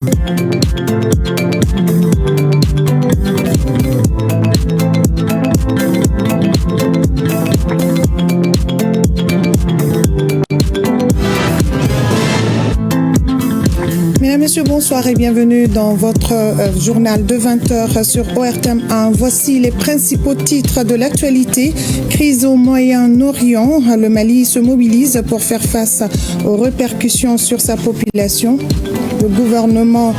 Mesdames, Messieurs, bonsoir et bienvenue dans votre journal de 20h sur ORTM1. Voici les principaux titres de l'actualité. Crise au Moyen-Orient. Le Mali se mobilise pour faire face aux répercussions sur sa population. Le gouvernement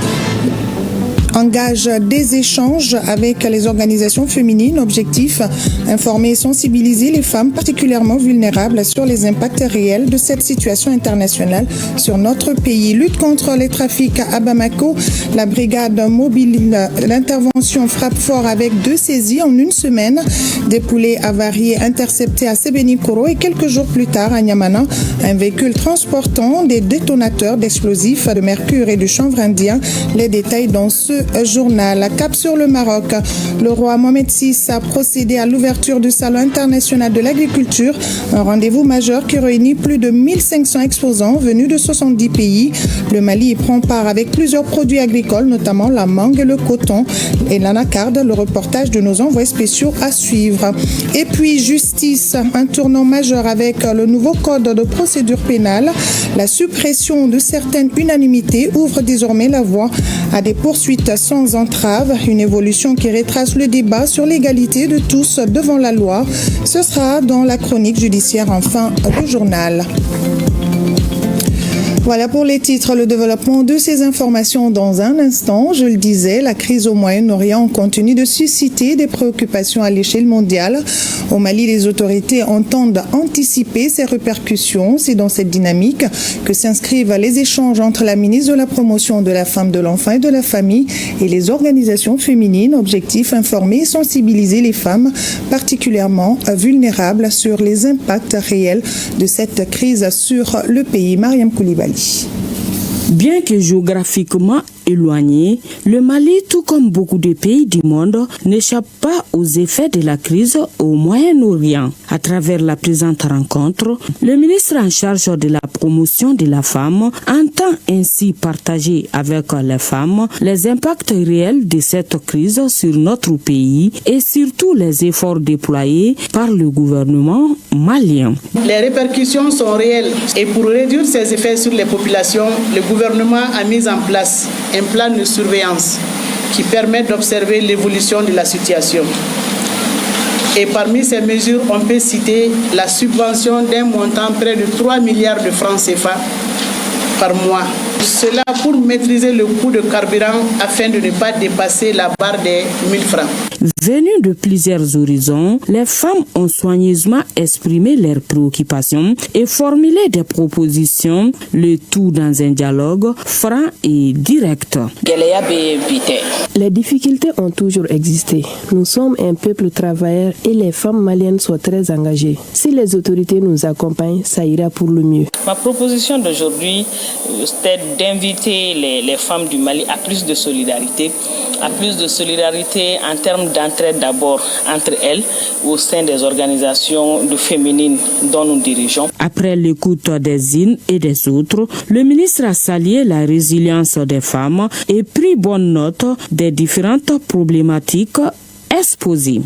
engage des échanges avec les organisations féminines. Objectif, informer et sensibiliser les femmes particulièrement vulnérables sur les impacts réels de cette situation internationale sur notre pays. Lutte contre les trafics à Bamako. La brigade mobile, l'intervention frappe fort avec 2 saisies en une semaine. Des poulets avariés interceptés à Sébenikoro et quelques jours plus tard à Niamana, un véhicule transportant des détonateurs d'explosifs de mercure et de chanvre indien. Les détails dans ce journal. Cap sur le Maroc. Le roi Mohamed VI a procédé à l'ouverture du Salon international de l'agriculture, un rendez-vous majeur qui réunit plus de 1500 exposants venus de 70 pays. Le Mali y prend part avec plusieurs produits agricoles, notamment la mangue et le coton et l'anacarde. Le reportage de nos envoyés spéciaux à suivre. Et puis justice, un tournant majeur avec le nouveau code de procédure pénale. La suppression de certaines unanimités ouvre désormais la voie à des poursuites sans entrave, une évolution qui retrace le débat sur l'égalité de tous devant la loi. Ce sera dans la chronique judiciaire en fin de journal. Voilà pour les titres, le développement de ces informations dans un instant. Je le disais, la crise au Moyen-Orient continue de susciter des préoccupations à l'échelle mondiale. Au Mali, les autorités entendent anticiper ces répercussions. C'est dans cette dynamique que s'inscrivent les échanges entre la ministre de la Promotion de la Femme, de l'Enfant et de la Famille et les organisations féminines. Objectif, informer et sensibiliser les femmes particulièrement vulnérables sur les impacts réels de cette crise sur le pays. Mariam Koulibaly. Bien que géographiquement éloigné, le Mali, tout comme beaucoup de pays du monde, n'échappe pas aux effets de la crise au Moyen-Orient. À travers la présente rencontre, le ministre en charge de la promotion de la femme entend ainsi partager avec les femmes les impacts réels de cette crise sur notre pays et surtout les efforts déployés par le gouvernement malien. Les répercussions sont réelles et pour réduire ces effets sur les populations, le gouvernement a mis en place un plan de surveillance qui permet d'observer l'évolution de la situation. Et parmi ces mesures, on peut citer la subvention d'un montant près de 3 milliards de francs CFA par mois. Cela pour maîtriser le coût de carburant afin de ne pas dépasser la barre des 1000 francs. Venues de plusieurs horizons, les femmes ont soigneusement exprimé leurs préoccupations et formulé des propositions, le tout dans un dialogue franc et direct. Les difficultés ont toujours existé. Nous sommes un peuple travailleur et les femmes maliennes sont très engagées. Si les autorités nous accompagnent, ça ira pour le mieux. Ma proposition d'aujourd'hui, c'était d'inviter les femmes du Mali à plus de solidarité en termes d'entraide d'abord entre elles au sein des organisations féminines dont nous dirigeons. Après l'écoute des unes et des autres, le ministre a salué la résilience des femmes et pris bonne note des différentes problématiques exposées.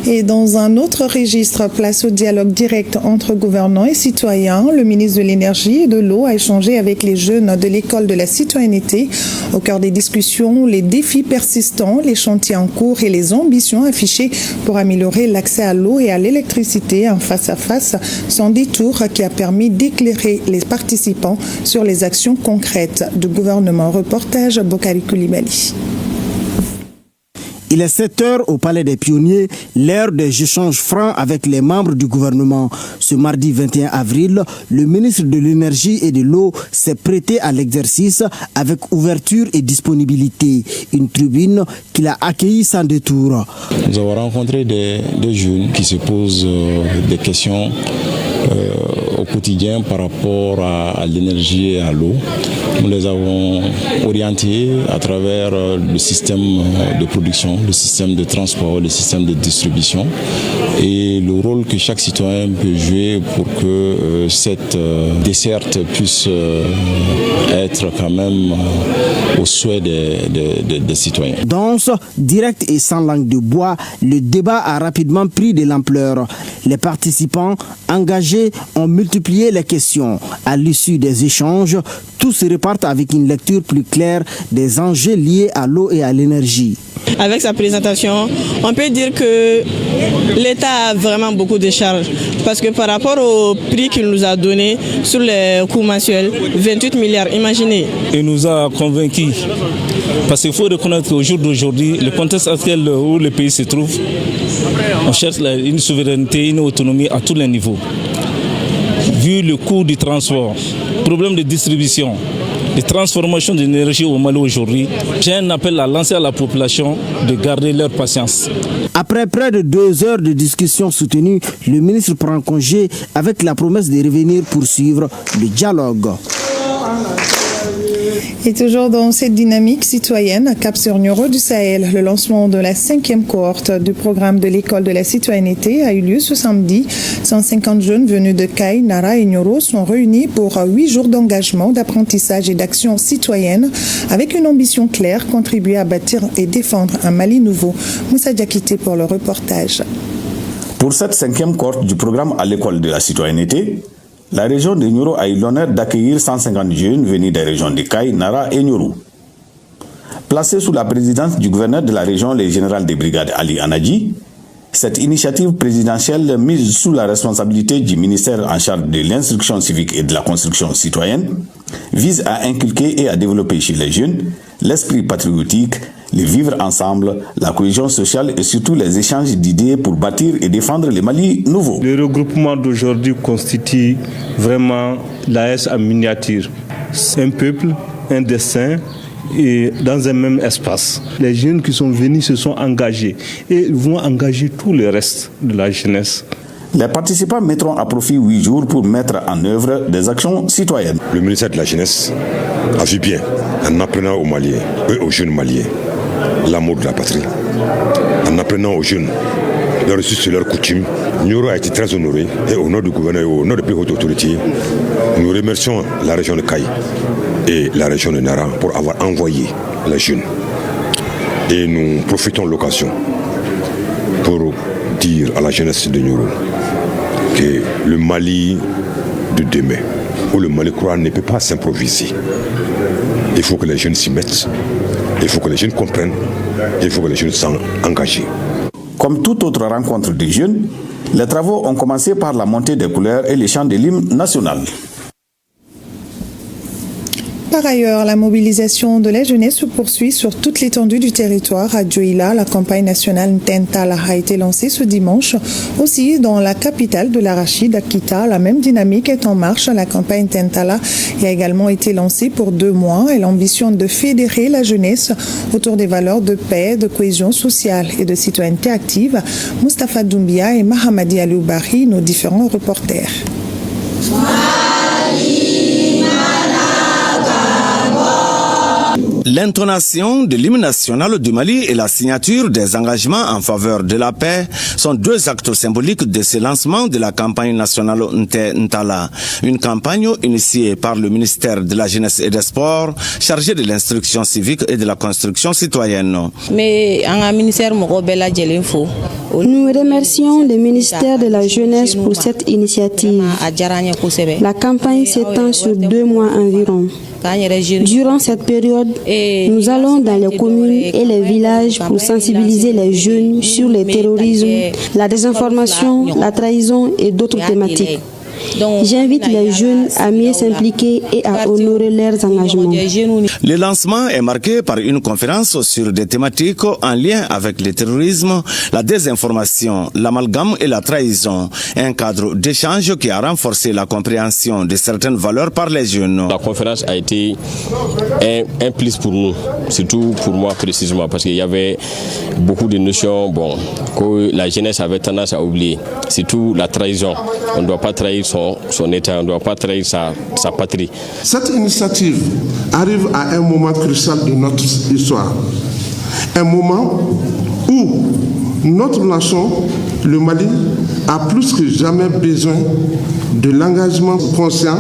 Et dans un autre registre, place au dialogue direct entre gouvernants et citoyens, le ministre de l'Énergie et de l'Eau a échangé avec les jeunes de l'école de la citoyenneté. Au cœur des discussions, les défis persistants, les chantiers en cours et les ambitions affichées pour améliorer l'accès à l'eau et à l'électricité en face-à-face sans détour qui a permis d'éclairer les participants sur les actions concrètes du gouvernement. Reportage Bokari Koulibaly. Il est 7 heures au Palais des Pionniers, l'heure des échanges francs avec les membres du gouvernement. Ce mardi 21 avril, le ministre de l'Énergie et de l'Eau s'est prêté à l'exercice avec ouverture et disponibilité. Une tribune qu'il a accueillie sans détour. Nous avons rencontré des jeunes qui se posent des questions au quotidien par rapport à l'énergie et à l'eau. Nous les avons orientés à travers le système de production, le système de transport, le système de distribution et le rôle que chaque citoyen peut jouer pour que cette desserte puisse être quand même au souhait des citoyens. Dense, direct et sans langue de bois, le débat a rapidement pris de l'ampleur. Les participants engagés ont multiplié les questions. À l'issue des échanges, tous repartent avec une lecture plus claire des enjeux liés à l'eau et à l'énergie. Avec sa présentation, on peut dire que l'État a vraiment beaucoup de charges parce que par rapport au prix qu'il nous a donné sur les coûts mensuels, 28 milliards, imaginez. Il nous a convaincus parce qu'il faut reconnaître qu'au jour d'aujourd'hui, le contexte actuel où le pays se trouve, on cherche une souveraineté, une autonomie à tous les niveaux. Vu le coût du transport, problème de distribution, de transformation de l'énergie au Mali aujourd'hui, j'ai un appel à lancer à la population de garder leur patience. Après près de 2 heures de discussion soutenue, le ministre prend congé avec la promesse de revenir poursuivre le dialogue. Et toujours dans cette dynamique citoyenne, à Cap-sur-Nioro du Sahel, le lancement de la 5e cohorte du programme de l'école de la citoyenneté a eu lieu ce samedi. 150 jeunes venus de Kaï, Nara et Nioro sont réunis pour 8 jours d'engagement, d'apprentissage et d'action citoyenne avec une ambition claire, contribuer à bâtir et défendre un Mali nouveau. Moussa Diakité pour le reportage. Pour cette 5e cohorte du programme à l'école de la citoyenneté, la région de Nioro a eu l'honneur d'accueillir 150 jeunes venus des régions de Kaï, Nara et Nioro. Placé sous la présidence du gouverneur de la région, le général des brigades Ali Anadji, cette initiative présidentielle mise sous la responsabilité du ministère en charge de l'instruction civique et de la construction citoyenne vise à inculquer et à développer chez les jeunes l'esprit patriotique, le vivre ensemble, la cohésion sociale et surtout les échanges d'idées pour bâtir et défendre le Mali nouveau. Le regroupement d'aujourd'hui constitue vraiment l'AS en miniature. Un peuple, un destin et dans un même espace. Les jeunes qui sont venus se sont engagés et vont engager tout le reste de la jeunesse. Les participants mettront à profit 8 jours pour mettre en œuvre des actions citoyennes. Le ministère de la Jeunesse a vu bien, en apprenant aux Maliens et aux jeunes Maliens l'amour de la patrie, en apprenant aux jeunes leurs ressources et leurs coutumes. Nioro a été très honoré et au nom du gouverneur et au nom des plus hautes autorités, nous remercions la région de Kaï et la région de Nara pour avoir envoyé les jeunes. Et nous profitons de l'occasion pour dire à la jeunesse de Nioro que le Mali de demain, où le Mali croit, ne peut pas s'improviser. Il faut que les jeunes s'y mettent, il faut que les jeunes comprennent, il faut que les jeunes s'engagent. Comme toute autre rencontre des jeunes, les travaux ont commencé par la montée des couleurs et les chants de l'hymne national. Par ailleurs, la mobilisation de la jeunesse se poursuit sur toute l'étendue du territoire. À Djoïla, la campagne nationale Ntentala a été lancée ce dimanche. Aussi, dans la capitale de l'Arachide, à Kita, la même dynamique est en marche. La campagne Ntentala a également été lancée pour 2 mois. Elle ambitionne de fédérer la jeunesse autour des valeurs de paix, de cohésion sociale et de citoyenneté active. Moustapha Doumbia et Mahamadi Aloubari, nos différents reporters. L'intonation de l'hymne national du Mali et la signature des engagements en faveur de la paix sont 2 actes symboliques de ce lancement de la campagne nationale Ntentala. Une campagne initiée par le ministère de la Jeunesse et des Sports, chargé de l'instruction civique et de la construction citoyenne. Nous remercions le ministère de la Jeunesse pour cette initiative. La campagne s'étend sur 2 mois environ. Durant cette période, nous allons dans les communes et les villages pour sensibiliser les jeunes sur le terrorisme, la désinformation, la trahison et d'autres thématiques. J'invite les jeunes à mieux s'impliquer et à honorer leurs engagements. Le lancement est marqué par une conférence sur des thématiques en lien avec le terrorisme, la désinformation, l'amalgame et la trahison. Un cadre d'échange qui a renforcé la compréhension de certaines valeurs par les jeunes. La conférence a été un plus pour nous, surtout pour moi précisément, parce qu'il y avait beaucoup de notions que la jeunesse avait tendance à oublier, surtout la trahison. On ne doit pas trahir son État, on ne doit pas trahir sa patrie. Cette initiative arrive à un moment crucial de notre histoire. Un moment où notre nation, le Mali, a plus que jamais besoin de l'engagement conscient,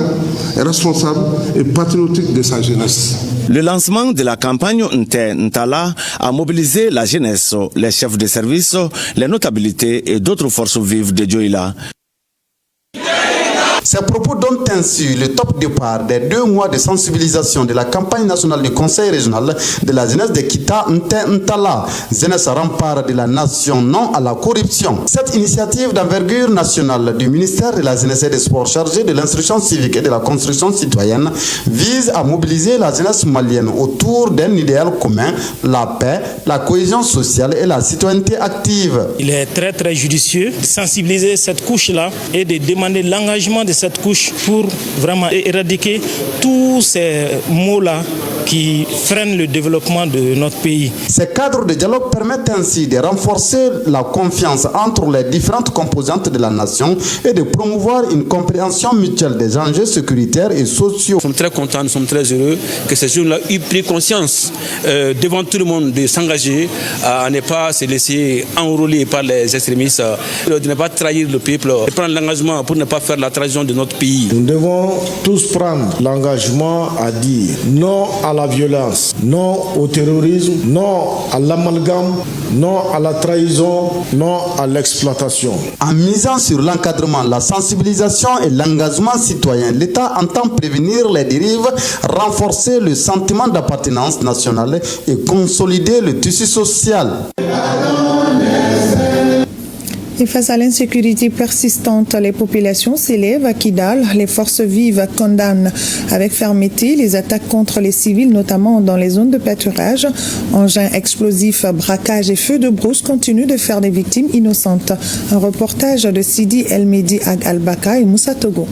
responsable et patriotique de sa jeunesse. Le lancement de la campagne Ntala a mobilisé la jeunesse, les chefs de service, les notabilités et d'autres forces vives de Dioïla. Ces propos donnent ainsi le top départ des 2 mois de sensibilisation de la campagne nationale du Conseil régional de la jeunesse de Kita Ntala, jeunesse rempart de la nation, non à la corruption. Cette initiative d'envergure nationale du ministère de la jeunesse et des sports chargé de l'instruction civique et de la construction citoyenne vise à mobiliser la jeunesse malienne autour d'un idéal commun, la paix, la cohésion sociale et la citoyenneté active. Il est très judicieux de sensibiliser cette couche-là et de demander l'engagement de cette couche pour vraiment éradiquer tous ces maux-là qui freinent le développement de notre pays. Ces cadres de dialogue permettent ainsi de renforcer la confiance entre les différentes composantes de la nation et de promouvoir une compréhension mutuelle des enjeux sécuritaires et sociaux. Nous sommes très contents, nous sommes très heureux que ces jeunes-là aient pris conscience devant tout le monde de s'engager à ne pas se laisser enrôler par les extrémistes, de ne pas trahir le peuple, de prendre l'engagement pour ne pas faire la trahison de notre pays. Nous devons tous prendre l'engagement à dire non à la violence, non au terrorisme, non à l'amalgame, non à la trahison, non à l'exploitation. En misant sur l'encadrement, la sensibilisation et l'engagement citoyen, l'État entend prévenir les dérives, renforcer le sentiment d'appartenance nationale et consolider le tissu social. Et face à l'insécurité persistante, les populations s'élèvent à Kidal. Les forces vives condamnent avec fermeté les attaques contre les civils, notamment dans les zones de pâturage. Engins explosifs, braquages et feux de brousse continuent de faire des victimes innocentes. Un reportage de Sidi El Mehdi Ag Al-Baka et Moussa Togo.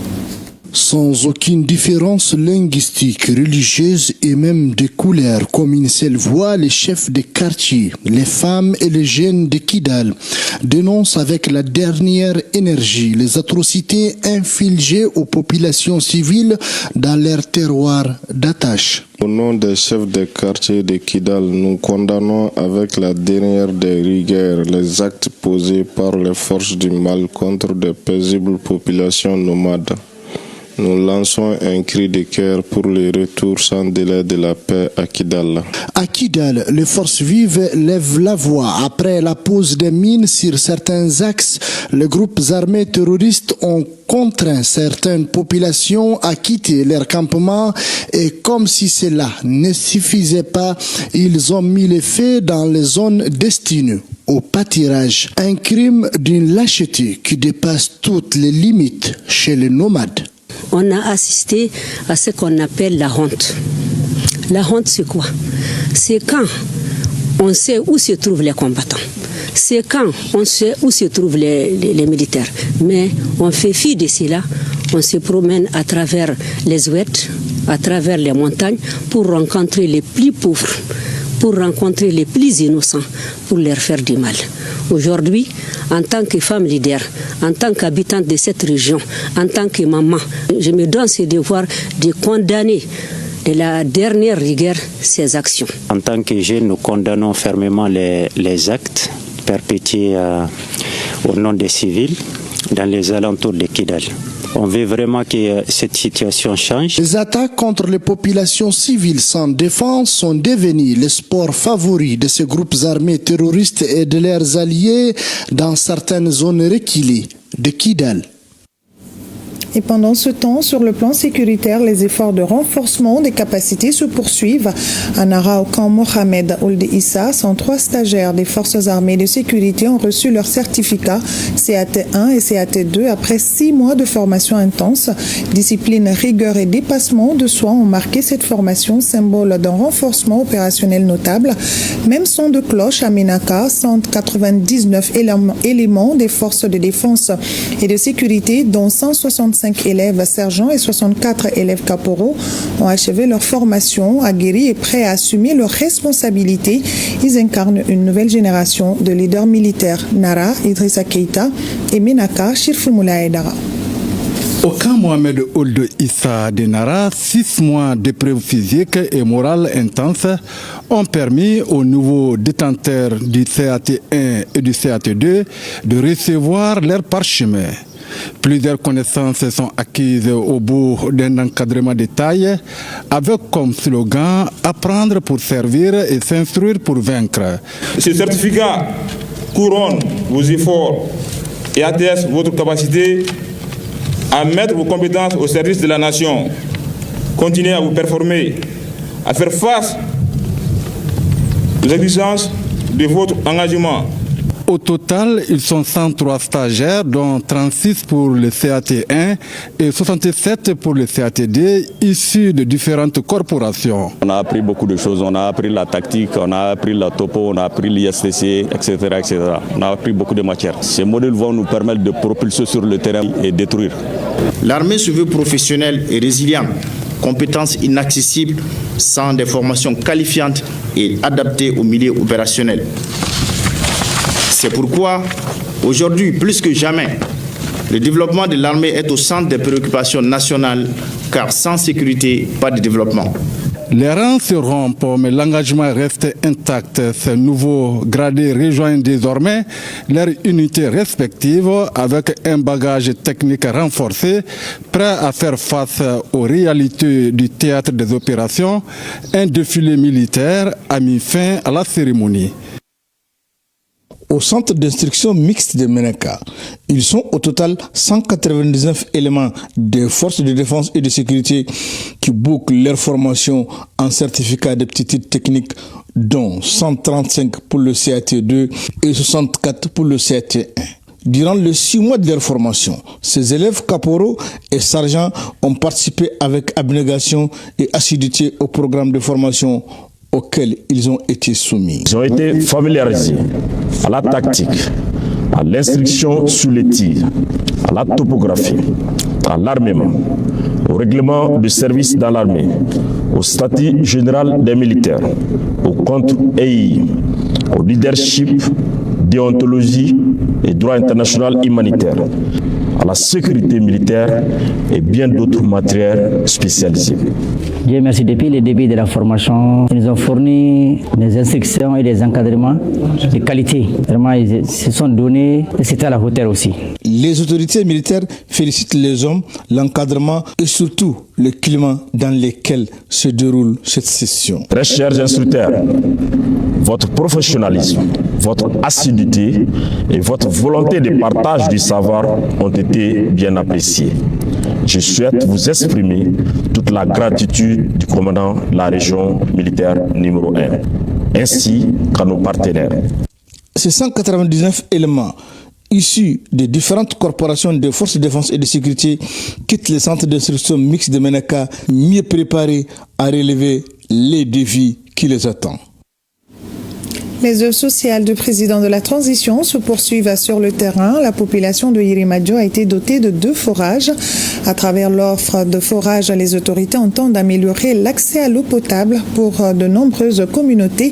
Sans aucune différence linguistique, religieuse et même de couleur, comme une seule voix, les chefs des quartiers, les femmes et les jeunes de Kidal dénoncent avec la dernière énergie les atrocités infligées aux populations civiles dans leur terroir d'attache. Au nom des chefs des quartiers de Kidal, nous condamnons avec la dernière des rigueurs les actes posés par les forces du mal contre de paisibles populations nomades. Nous lançons un cri de cœur pour le retour sans délai de la paix à Kidal. À Kidal, les forces vives lèvent la voix. Après la pose des mines sur certains axes, les groupes armés terroristes ont contraint certaines populations à quitter leur campement et comme si cela ne suffisait pas, ils ont mis les feux dans les zones destinées au pâturage. Un crime d'une lâcheté qui dépasse toutes les limites chez les nomades. On a assisté à ce qu'on appelle la honte. La honte, c'est quoi? C'est quand on sait où se trouvent les combattants. C'est quand on sait où se trouvent les militaires. Mais on fait fi de cela. On se promène à travers les ouettes, à travers les montagnes pour rencontrer les plus pauvres, pour rencontrer les plus innocents, pour leur faire du mal. Aujourd'hui, en tant que femme leader, en tant qu'habitante de cette région, en tant que maman, je me donne ce devoir de condamner de la dernière rigueur ces actions. En tant que jeunes, nous condamnons fermement les actes perpétrés au nom des civils dans les alentours de Kidal. On veut vraiment que cette situation change. Les attaques contre les populations civiles sans défense sont devenues le sport favori de ces groupes armés terroristes et de leurs alliés dans certaines zones reculées de Kidal. Et pendant ce temps, sur le plan sécuritaire, les efforts de renforcement des capacités se poursuivent. À Nara, au camp Mohamed Ould Issa, 103 stagiaires des forces armées de sécurité ont reçu leur certificat CAT1 et CAT2 après 6 mois de formation intense. Discipline, rigueur et dépassement de soi ont marqué cette formation, symbole d'un renforcement opérationnel notable. Même son de cloche à Ménaka, 199 éléments des forces de défense et de sécurité, dont 165 élèves sergents et 64 élèves caporaux ont achevé leur formation, aguerris et prêts à assumer leurs responsabilités. Ils incarnent une nouvelle génération de leaders militaires. Nara, Idrissa Keïta et Ménaka, Chirfou Moulaye Dara. Au camp Mohamed Ould Issa de Nara, 6 mois d'épreuves physiques et morales intenses ont permis aux nouveaux détenteurs du CAT1 et du CAT2 de recevoir leur parchemin. Plusieurs connaissances sont acquises au bout d'un encadrement de taille avec comme slogan « Apprendre pour servir et s'instruire pour vaincre ». Ce certificat couronne vos efforts et atteste votre capacité à mettre vos compétences au service de la nation. Continuez à vous performer, à faire face aux exigences de votre engagement. Au total, ils sont 103 stagiaires, dont 36 pour le CAT1 et 67 pour le CAT2, issus de différentes corporations. On a appris beaucoup de choses, on a appris la tactique, on a appris la topo, on a appris l'ISTC, etc., etc. On a appris beaucoup de matières. Ces modèles vont nous permettre de propulser sur le terrain et détruire. L'armée se veut professionnelle et résiliente, compétences inaccessibles sans des formations qualifiantes et adaptées au milieu opérationnel. C'est pourquoi, aujourd'hui, plus que jamais, le développement de l'armée est au centre des préoccupations nationales, car sans sécurité, pas de développement. Les rangs se rompent, mais l'engagement reste intact. Ces nouveaux gradés rejoignent désormais leurs unités respectives avec un bagage technique renforcé, prêt à faire face aux réalités du théâtre des opérations. Un défilé militaire a mis fin à la cérémonie. Au centre d'instruction mixte de Menaka, ils sont au total 199 éléments des forces de défense et de sécurité qui bouclent leur formation en certificat d'aptitude technique, dont 135 pour le CAT2 et 64 pour le CAT1. Durant les 6 mois de leur formation, ces élèves caporaux et sergents ont participé avec abnégation et assiduité au programme de formation auxquels ils ont été soumis. Ils ont été familiarisés à la tactique, à l'instruction sur les tirs, à la topographie, à l'armement, au règlement de service dans l'armée, au statut général des militaires, au contre-EI, au leadership, déontologie et droit international humanitaire, à la sécurité militaire et bien d'autres matières spécialisées. Dieu merci, depuis le début de la formation, ils nous ont fourni des instructions et des encadrements de qualité. Vraiment, ils se sont donnés et c'était à la hauteur aussi. Les autorités militaires félicitent les hommes, l'encadrement et surtout le climat dans lequel se déroule cette session. Très chers instructeurs, votre professionnalisme, votre assiduité et votre volonté de partage du savoir ont été bien appréciés. Je souhaite vous exprimer toute la gratitude du commandant de la région militaire numéro 1, ainsi qu'à nos partenaires. Ces 199 éléments issus de différentes corporations de forces de défense et de sécurité quittent le centre d'instruction mixte de Menaka, mieux préparés à relever les défis qui les attendent. Les œuvres sociales du président de la transition se poursuivent sur le terrain. La population de Yirimadio a été dotée de 2 forages. À travers l'offre de forage, les autorités entendent améliorer l'accès à l'eau potable pour de nombreuses communautés,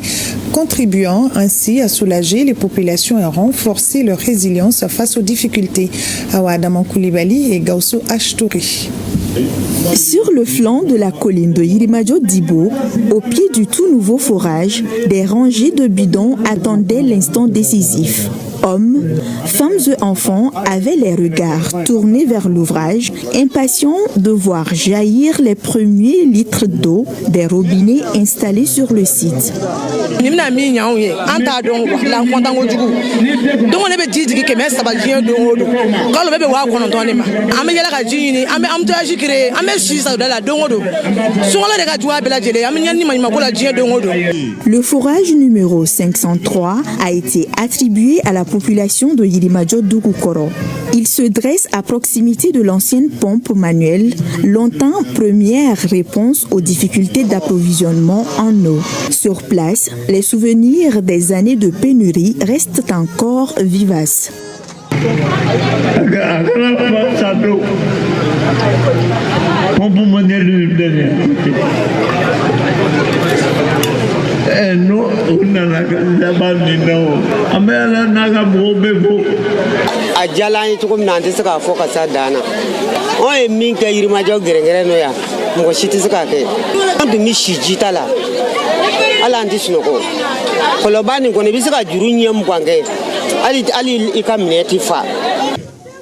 contribuant ainsi à soulager les populations et à renforcer leur résilience face aux difficultés. Awa Adaman Koulibaly et Gausso Ashtouri. Sur le flanc de la colline de Yirimadio Dibo, au pied du tout nouveau forage, des rangées de bidons attendaient l'instant décisif. Hommes, femmes et enfants avaient les regards tournés vers l'ouvrage, impatients de voir jaillir les premiers litres d'eau des robinets installés sur le site. Le forage numéro 503 a été attribué à la population de Yirimadio Dougou-Koro. Il se dresse à proximité de l'ancienne pompe manuelle, longtemps première réponse aux difficultés d'approvisionnement en eau. Sur place, les souvenirs des années de pénurie restent encore vivaces.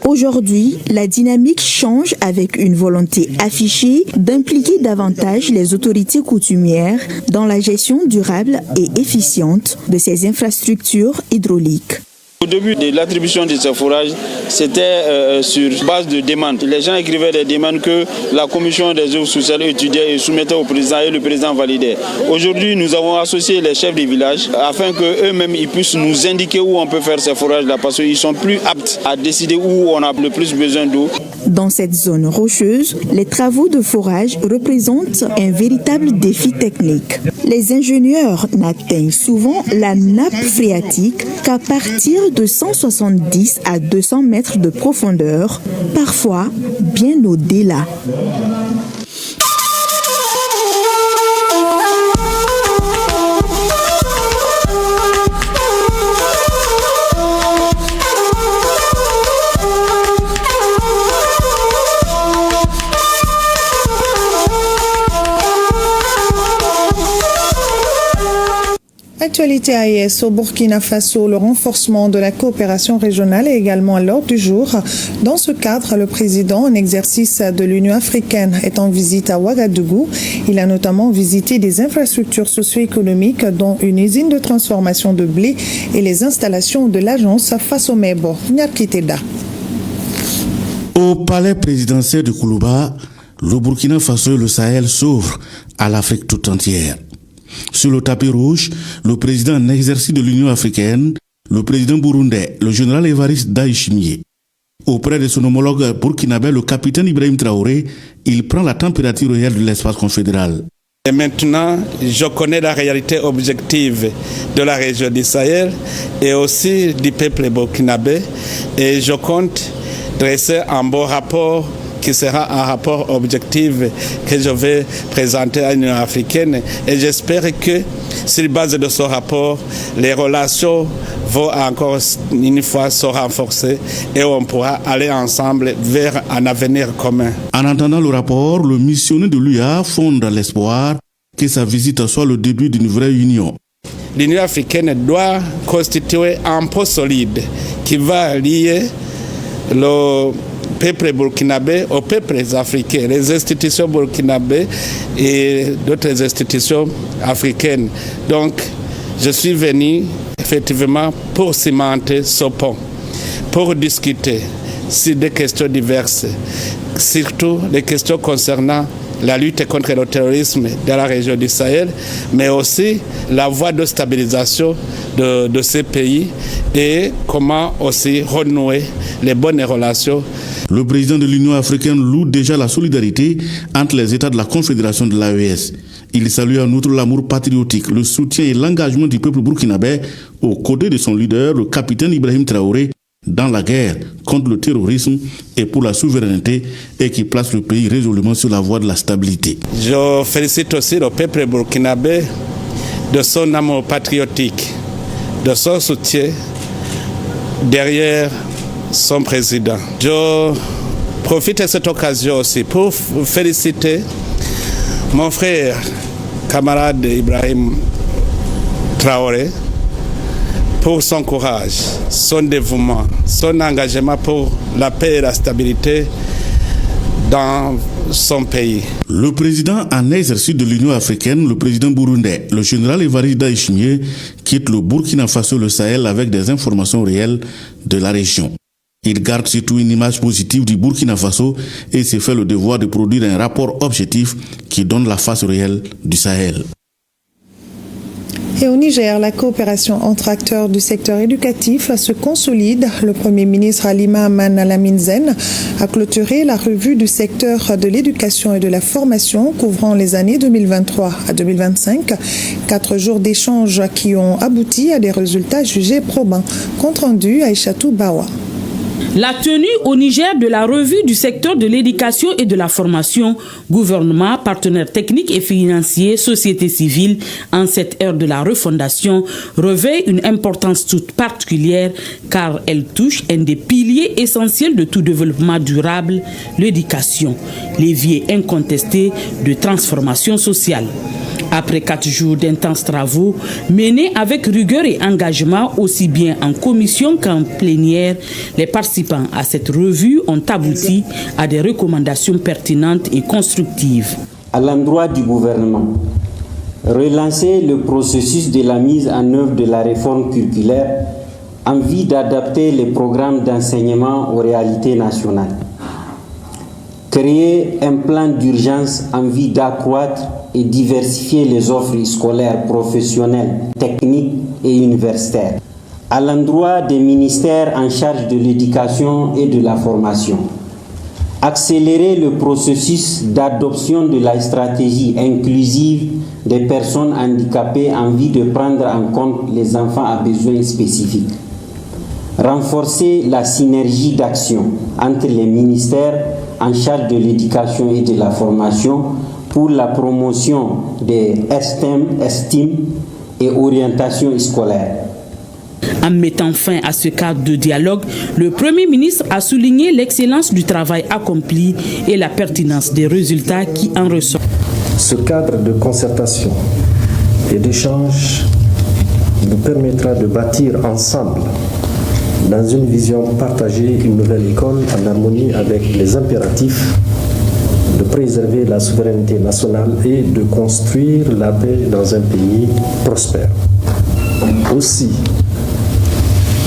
Aujourd'hui, la dynamique change avec une volonté affichée d'impliquer davantage les autorités coutumières dans la gestion durable et efficiente de ces infrastructures hydrauliques. Au début de l'attribution de ces forages, c'était sur base de demande. Les gens écrivaient des demandes que la commission des œuvres sociales étudiait et soumettait au président et le président validait. Aujourd'hui, nous avons associé les chefs des villages afin qu'eux-mêmes ils puissent nous indiquer où on peut faire ces forages-là parce qu'ils sont plus aptes à décider où on a le plus besoin d'eau. Dans cette zone rocheuse, les travaux de forage représentent un véritable défi technique. Les ingénieurs n'atteignent souvent la nappe phréatique qu'à partir de 170 à 200 mètres de profondeur, parfois bien au-delà. Actualité AES au Burkina Faso, le renforcement de la coopération régionale est également à l'ordre du jour. Dans ce cadre, le président en exercice de l'Union africaine est en visite à Ouagadougou. Il a notamment visité des infrastructures socio-économiques dont une usine de transformation de blé et les installations de l'agence Fasomebo. Nyakiteda. Au palais présidentiel de Koulouba, le Burkina Faso et le Sahel s'ouvrent à l'Afrique tout entière. Sur le tapis rouge, le président en exercice de l'Union africaine, le président burundais, le général Évariste Ndayishimiye. Auprès de son homologue burkinabé, le capitaine Ibrahim Traoré, il prend la température réelle de l'espace confédéral. Et maintenant, je connais la réalité objective de la région du Sahel et aussi du peuple burkinabé et je compte dresser un bon rapport qui sera un rapport objectif que je vais présenter à l'Union africaine et j'espère que sur base de ce rapport, les relations vont encore une fois se renforcer et on pourra aller ensemble vers un avenir commun. En entendant le rapport, le missionnaire de l'UA fonde l'espoir que sa visite soit le début d'une vraie union. L'Union africaine doit constituer un pont solide qui va lier le peuple burkinabé aux peuples africains, les institutions burkinabées et d'autres institutions africaines. Donc, je suis venu effectivement pour cimenter ce pont, pour discuter sur des questions diverses, surtout les questions concernant la lutte contre le terrorisme dans la région du Sahel, mais aussi la voie de stabilisation de ces pays et comment aussi renouer les bonnes relations. Le président de l'Union africaine loue déjà la solidarité entre les États de la Confédération de l'AES. Il salue en outre l'amour patriotique, le soutien et l'engagement du peuple burkinabé aux côtés de son leader, le capitaine Ibrahim Traoré, dans la guerre contre le terrorisme et pour la souveraineté et qui place le pays résolument sur la voie de la stabilité. Je félicite aussi le peuple burkinabé de son amour patriotique, de son soutien derrière son président. Je profite de cette occasion aussi pour féliciter mon frère, camarade Ibrahim Traoré, pour son courage, son dévouement, son engagement pour la paix et la stabilité dans son pays. Le président en exercice de l'Union africaine, le président burundais, le général Évariste Ndayishimiye, quitte le Burkina Faso et le Sahel avec des informations réelles de la région. Il garde surtout une image positive du Burkina Faso et se fait le devoir de produire un rapport objectif qui donne la face réelle du Sahel. Et au Niger, la coopération entre acteurs du secteur éducatif se consolide. Le Premier ministre Halima Aman Lamine Zen a clôturé la revue du secteur de l'éducation et de la formation couvrant les années 2023 à 2025. 4 jours d'échanges qui ont abouti à des résultats jugés probants. Compte rendu Aïchatou Bawa. La tenue au Niger de la revue du secteur de l'éducation et de la formation, gouvernement, partenaires techniques et financiers, société civile, en cette ère de la refondation, revêt une importance toute particulière car elle touche un des piliers essentiels de tout développement durable, l'éducation, levier incontesté de transformation sociale. Après 4 jours d'intenses travaux menés avec rigueur et engagement aussi bien en commission qu'en plénière, les participants à cette revue ont abouti à des recommandations pertinentes et constructives. À l'endroit du gouvernement, relancer le processus de la mise en œuvre de la réforme curriculaire en vue d'adapter les programmes d'enseignement aux réalités nationales. Créer un plan d'urgence en vue d'accroître et diversifier les offres scolaires, professionnelles, techniques et universitaires. À l'endroit des ministères en charge de l'éducation et de la formation. Accélérer le processus d'adoption de la stratégie inclusive des personnes handicapées en vue de prendre en compte les enfants à besoins spécifiques. Renforcer la synergie d'action entre les ministères en charge de l'éducation et de la formation pour la promotion des STEM et orientation scolaire. En mettant fin à ce cadre de dialogue, le Premier ministre a souligné l'excellence du travail accompli et la pertinence des résultats qui en ressortent. Ce cadre de concertation et d'échange nous permettra de bâtir ensemble, dans une vision partagée, une nouvelle école en harmonie avec les impératifs de préserver la souveraineté nationale et de construire la paix dans un pays prospère. Aussi,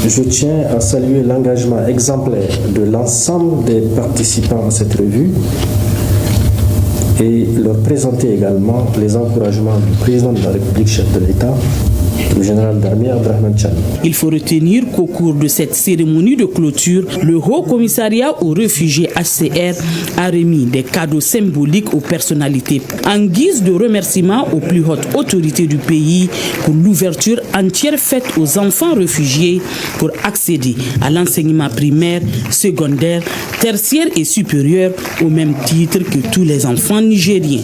je tiens à saluer l'engagement exemplaire de l'ensemble des participants à cette revue et leur présenter également les encouragements du président de la République, chef de l'État, le général d'armée Abdrahman Chani. Il faut retenir qu'au cours de cette cérémonie de clôture, le Haut Commissariat aux réfugiés HCR a remis des cadeaux symboliques aux personnalités en guise de remerciement aux plus hautes autorités du pays pour l'ouverture entière faite aux enfants réfugiés pour accéder à l'enseignement primaire, secondaire, tertiaire et supérieur au même titre que tous les enfants nigériens.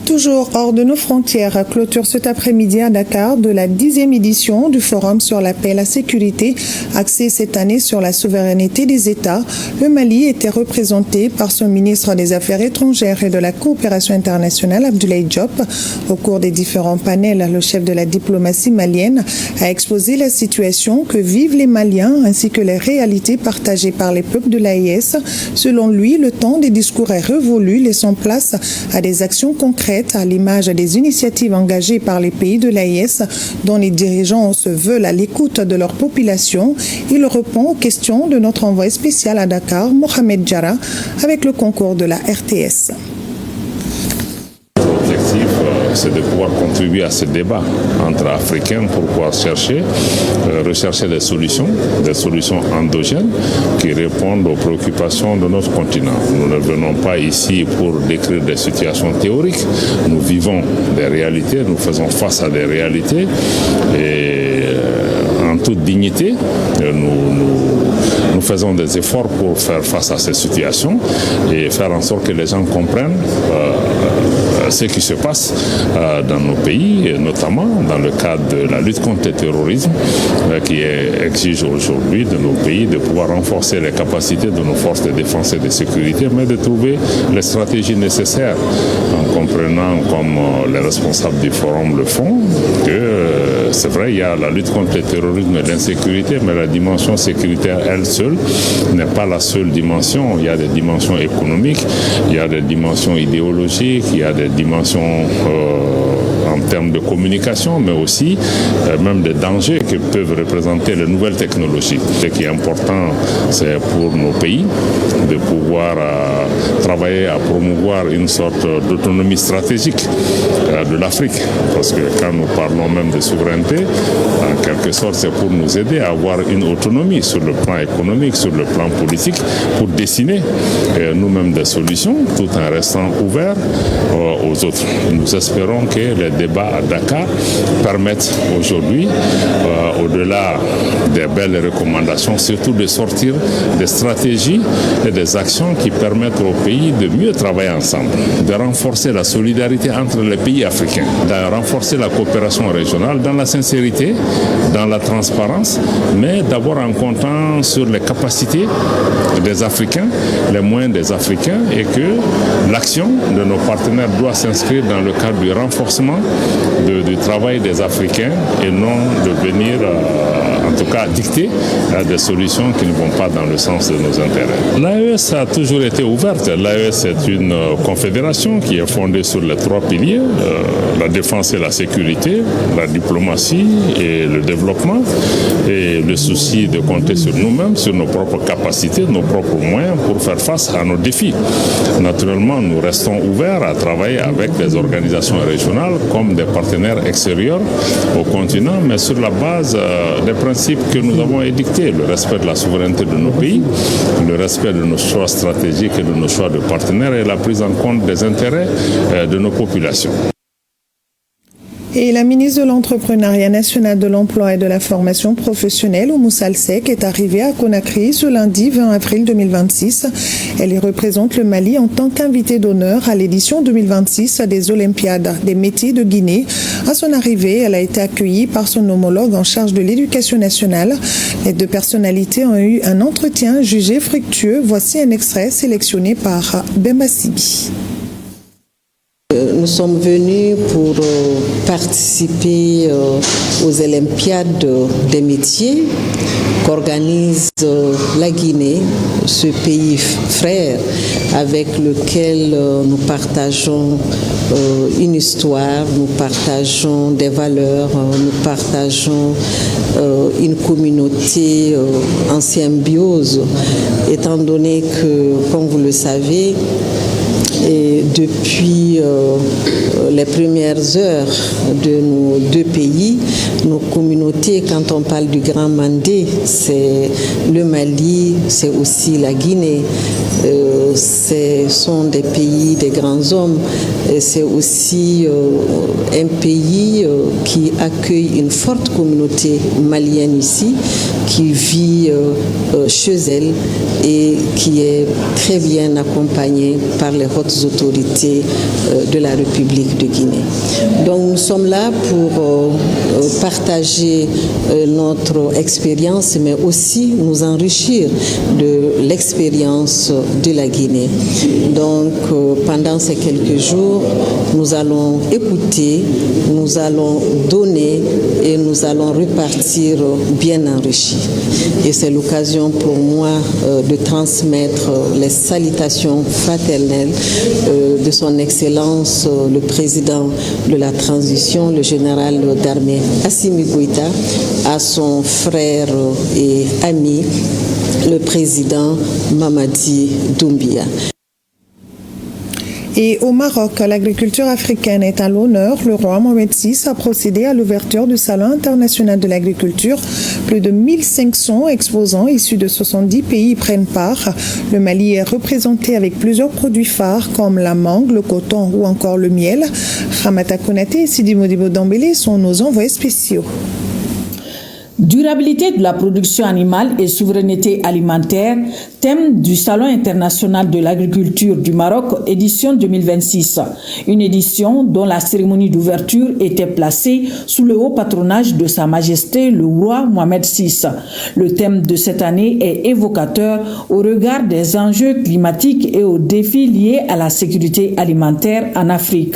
Toujours hors de nos frontières, clôture cet après-midi à Dakar de la 10e édition du Forum sur la paix et la sécurité, axé cette année sur la souveraineté des États. Le Mali était représenté par son ministre des Affaires étrangères et de la coopération internationale, Abdoulaye Diop. Au cours des différents panels, le chef de la diplomatie malienne a exposé la situation que vivent les Maliens ainsi que les réalités partagées par les peuples de l'AES. Selon lui, le temps des discours est révolu, laissant place à des actions concrètes à l'image des initiatives engagées par les pays de l'AES dont les dirigeants se veulent à l'écoute de leur population. Il répond aux questions de notre envoyé spécial à Dakar, Mohamed Diarra, avec le concours de la RTS. L'objectif, c'est de pouvoir contribuer à ce débat entre Africains pour pouvoir rechercher des solutions endogènes qui répondent aux préoccupations de notre continent. Nous ne venons pas ici pour décrire des situations théoriques, nous vivons des réalités, nous faisons face à des réalités et en toute dignité, nous faisons des efforts pour faire face à ces situations et faire en sorte que les gens comprennent ce qui se passe dans nos pays, et notamment dans le cadre de la lutte contre le terrorisme qui exige aujourd'hui de nos pays de pouvoir renforcer les capacités de nos forces de défense et de sécurité, mais de trouver les stratégies nécessaires en comprenant, comme les responsables du forum le font, que c'est vrai, il y a la lutte contre le terrorisme et l'insécurité, mais la dimension sécuritaire, elle seule, n'est pas la seule dimension. Il y a des dimensions économiques, il y a des dimensions idéologiques, il y a des dimensions en termes de communication, mais aussi même des dangers que peuvent représenter les nouvelles technologies. Ce qui est important, c'est pour nos pays de pouvoir travailler à promouvoir une sorte d'autonomie stratégique de l'Afrique. Parce que quand nous parlons même de souveraineté, en quelque sorte, c'est pour nous aider à avoir une autonomie sur le plan économique, sur le plan politique, pour dessiner nous-mêmes des solutions, tout en restant ouverts aux autres. Nous espérons que les débats à Dakar permettent aujourd'hui, au-delà des belles recommandations, surtout de sortir des stratégies et des actions qui permettent aux pays de mieux travailler ensemble, de renforcer la solidarité entre les pays africains, de renforcer la coopération régionale dans la sincérité, dans la transparence, mais d'abord en comptant sur les capacités des Africains, les moyens des Africains, et que l'action de nos partenaires doit s'inscrire dans le cadre du renforcement du travail des Africains et non de venir en tout cas dicter des solutions qui ne vont pas dans le sens de nos intérêts. L'AES a toujours été ouverte. L'AES est une confédération qui est fondée sur les 3 piliers, la défense et la sécurité, la diplomatie et le développement, et le souci de compter sur nous-mêmes, sur nos propres capacités, nos propres moyens pour faire face à nos défis. Naturellement, nous restons ouverts à travailler avec les organisations régionales comme des partenaires extérieurs au continent, mais sur la base des principes que nous avons édictés, le respect de la souveraineté de nos pays, le respect de nos choix stratégiques et de nos choix de partenaires et la prise en compte des intérêts de nos populations. Et la ministre de l'Entrepreneuriat national, de l'Emploi et de la Formation professionnelle, Oumou Salsek, est arrivée à Conakry ce lundi 20 avril 2026. Elle y représente le Mali en tant qu'invitée d'honneur à l'édition 2026 des Olympiades des métiers de Guinée. À son arrivée, elle a été accueillie par son homologue en charge de l'éducation nationale. Les 2 personnalités ont eu un entretien jugé fructueux. Voici un extrait sélectionné par Bemba Sibi. Nous sommes venus pour participer aux Olympiades des métiers qu'organise la Guinée, ce pays frère avec lequel nous partageons une histoire, nous partageons des valeurs, nous partageons une communauté en symbiose, étant donné que, comme vous le savez, et depuis les premières heures de nos 2 pays, nos communautés, quand on parle du Grand Mandé, c'est le Mali, c'est aussi la Guinée. Ce sont des pays des grands hommes. C'est aussi un pays qui accueille une forte communauté malienne ici, qui vit chez elle et qui est très bien accompagnée par les hautes autorités de la République de Guinée. Donc nous sommes là pour partager notre expérience, mais aussi nous enrichir de l'expérience de la Guinée. Donc pendant ces quelques jours, nous allons écouter, nous allons donner et nous allons repartir bien enrichis. Et c'est l'occasion pour moi de transmettre les salutations fraternelles de son Excellence le président de la transition, le général d'armée Assimi Goïta, à son frère et ami, le président Mamadi Doumbia. Et au Maroc, l'agriculture africaine est à l'honneur. Le roi Mohamed VI a procédé à l'ouverture du Salon international de l'agriculture. Plus de 1500 exposants issus de 70 pays y prennent part. Le Mali est représenté avec plusieurs produits phares comme la mangue, le coton ou encore le miel. Ramata Konaté et Sidi Modibo Dambélé sont nos envoyés spéciaux. Durabilité de la production animale et souveraineté alimentaire, thème du Salon international de l'agriculture du Maroc, édition 2026. Une édition dont la cérémonie d'ouverture était placée sous le haut patronage de Sa Majesté le roi Mohamed VI. Le thème de cette année est évocateur au regard des enjeux climatiques et aux défis liés à la sécurité alimentaire en Afrique.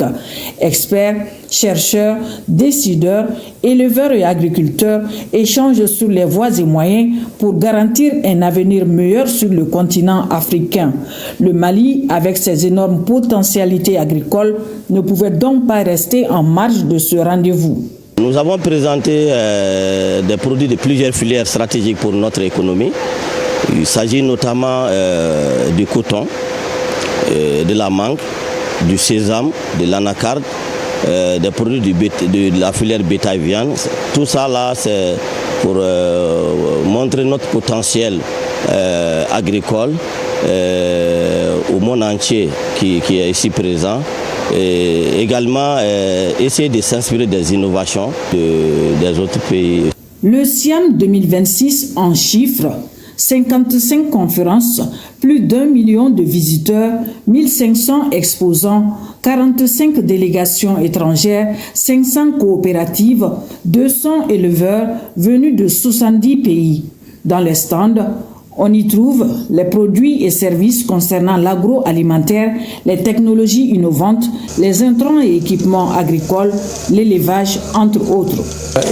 Experts, chercheurs, décideurs, éleveurs et agriculteurs échangent sur les voies et moyens pour garantir un avenir meilleur sur le continent africain. Le Mali, avec ses énormes potentialités agricoles, ne pouvait donc pas rester en marge de ce rendez-vous. Nous avons présenté des produits de plusieurs filières stratégiques pour notre économie. Il s'agit notamment du coton, de la mangue, du sésame, de l'anacarde, des produits de la filière bétail-viande. Tout ça là, c'est pour montrer notre potentiel agricole au monde entier qui est ici présent. Et également essayer de s'inspirer des innovations des autres pays. Le SIAM 2026 en chiffres, 55 conférences, plus d'1 million de visiteurs, 1500 exposants, 45 délégations étrangères, 500 coopératives, 200 éleveurs venus de 70 pays. Dans les stands, on y trouve les produits et services concernant l'agroalimentaire, les technologies innovantes, les intrants et équipements agricoles, l'élevage, entre autres.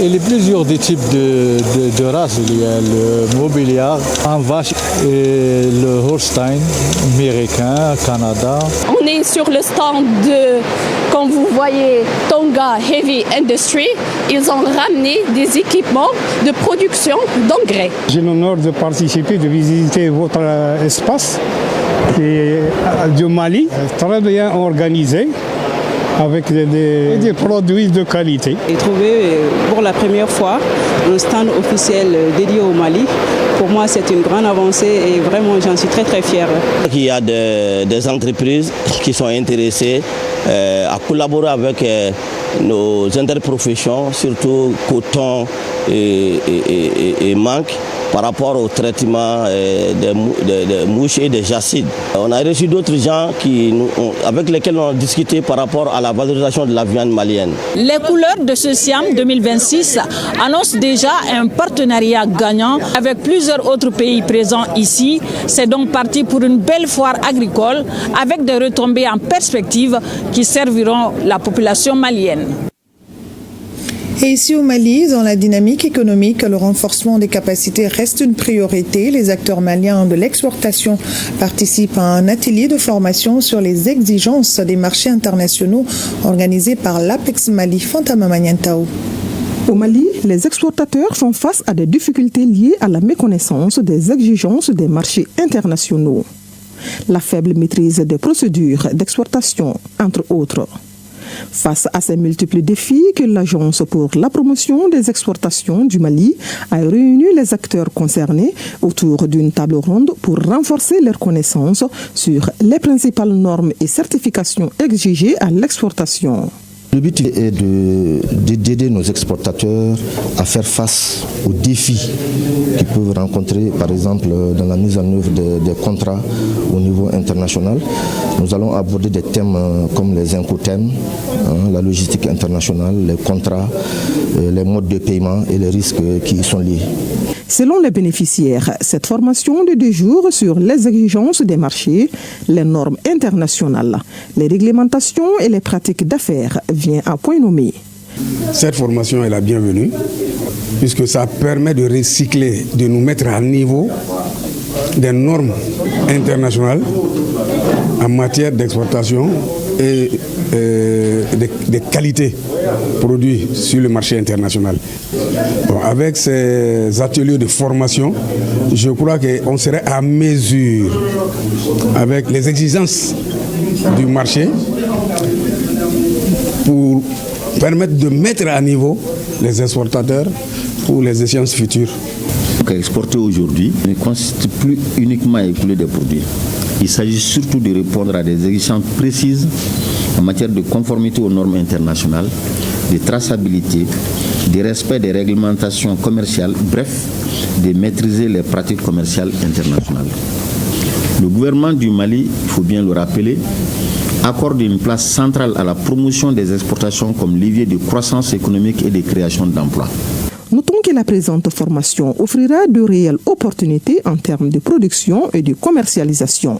Il y a plusieurs types de races. Il y a le mobiliard en vache et le Holstein, américain, Canada. On est sur le stand de, comme vous voyez, Tonga Heavy Industry. Ils ont ramené des équipements de production d'engrais. J'ai l'honneur de participer, de visiter votre espace du Mali, très bien organisé, avec des produits de qualité. J'ai trouvé pour la première fois un stand officiel dédié au Mali. Pour moi, c'est une grande avancée et vraiment, j'en suis très très fière. Il y a des entreprises qui sont intéressées à collaborer avec nos interprofessions, surtout coton et mangue, par rapport au traitement des mouches et des jacides. On a reçu d'autres gens avec lesquels on a discuté par rapport à la valorisation de la viande malienne. Les couleurs de ce SIAM 2026 annoncent déjà un partenariat gagnant avec plusieurs autres pays présents ici. C'est donc parti pour une belle foire agricole avec des retombées en perspective qui serviront la population malienne. Et ici au Mali, dans la dynamique économique, le renforcement des capacités reste une priorité. Les acteurs maliens de l'exportation participent à un atelier de formation sur les exigences des marchés internationaux organisé par l'Apex Mali. Fantama Magnantao. Au Mali, les exportateurs font face à des difficultés liées à la méconnaissance des exigences des marchés internationaux, la faible maîtrise des procédures d'exportation, entre autres. Face à ces multiples défis que l'Agence pour la promotion des exportations du Mali a réuni les acteurs concernés autour d'une table ronde pour renforcer leurs connaissances sur les principales normes et certifications exigées à l'exportation. Le but est d'aider nos exportateurs à faire face aux défis qu'ils peuvent rencontrer, par exemple dans la mise en œuvre des contrats au niveau international. Nous allons aborder des thèmes comme les incoterms, la logistique internationale, les contrats, les modes de paiement et les risques qui y sont liés. Selon les bénéficiaires, cette formation de 2 jours sur les exigences des marchés, les normes internationales, les réglementations et les pratiques d'affaires vient à point nommé. Cette formation est la bienvenue puisque ça permet de recycler, de nous mettre à niveau des normes internationales en matière d'exportation et des qualités produits sur le marché international. Bon, avec ces ateliers de formation, je crois qu'on serait à mesure avec les exigences du marché pour permettre de mettre à niveau les exportateurs pour les échéances futures. Exporter aujourd'hui ne consiste plus uniquement à écouler des produits. Il s'agit surtout de répondre à des exigences précises en matière de conformité aux normes internationales, de traçabilité, de respect des réglementations commerciales, bref, de maîtriser les pratiques commerciales internationales. Le gouvernement du Mali, il faut bien le rappeler, accorde une place centrale à la promotion des exportations comme levier de croissance économique et de création d'emplois. Notons que la présente formation offrira de réelles opportunités en termes de production et de commercialisation.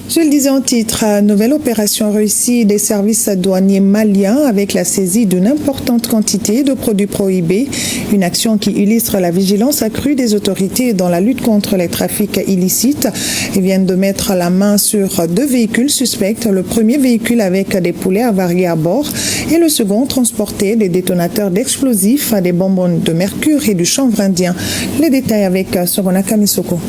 Je le disais en titre, nouvelle opération réussie des services douaniers maliens avec la saisie d'une importante quantité de produits prohibés. Une action qui illustre la vigilance accrue des autorités dans la lutte contre les trafics illicites. Ils viennent de mettre la main sur 2 véhicules suspects. Le premier véhicule avec des poulets avariés à bord et le second transportait des détonateurs d'explosifs, des bonbonnes de mercure et du chanvre indien. Les détails avec Sorona Kamisoko.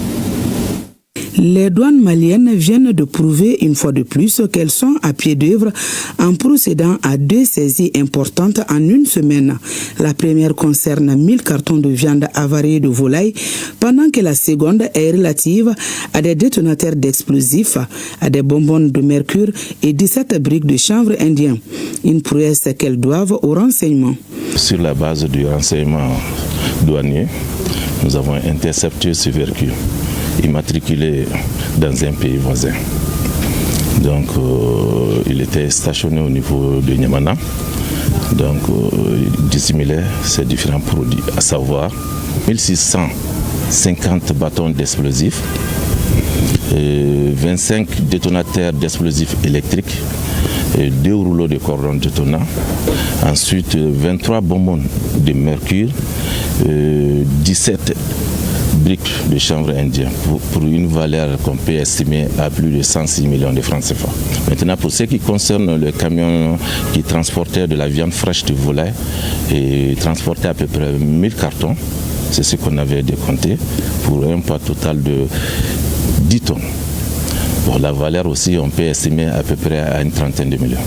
Les douanes maliennes viennent de prouver une fois de plus qu'elles sont à pied d'œuvre en procédant à 2 saisies importantes en une semaine. La première concerne 1000 cartons de viande avariée de volaille, pendant que la seconde est relative à des détonateurs d'explosifs, à des bonbonnes de mercure et 17 briques de chanvre indien. Une prouesse qu'elles doivent au renseignement. Sur la base du renseignement douanier, nous avons intercepté ce véhicule immatriculé dans un pays voisin. Donc il était stationné au niveau de Niamana. Donc il dissimulait ces différents produits, à savoir 1650 bâtons d'explosifs, 25 détonateurs d'explosifs électriques, 2 rouleaux de cordons détonnants, ensuite 23 bonbonnes de mercure, 17 briques de chanvre indien pour une valeur qu'on peut estimer à plus de 106 millions de francs CFA. Maintenant, pour ce qui concerne le camion qui transportait de la viande fraîche de volaille et transportait à peu près 1000 cartons, c'est ce qu'on avait décompté pour un poids total de 10 tonnes. Pour la valeur aussi, on peut estimer à peu près à une trentaine de millions.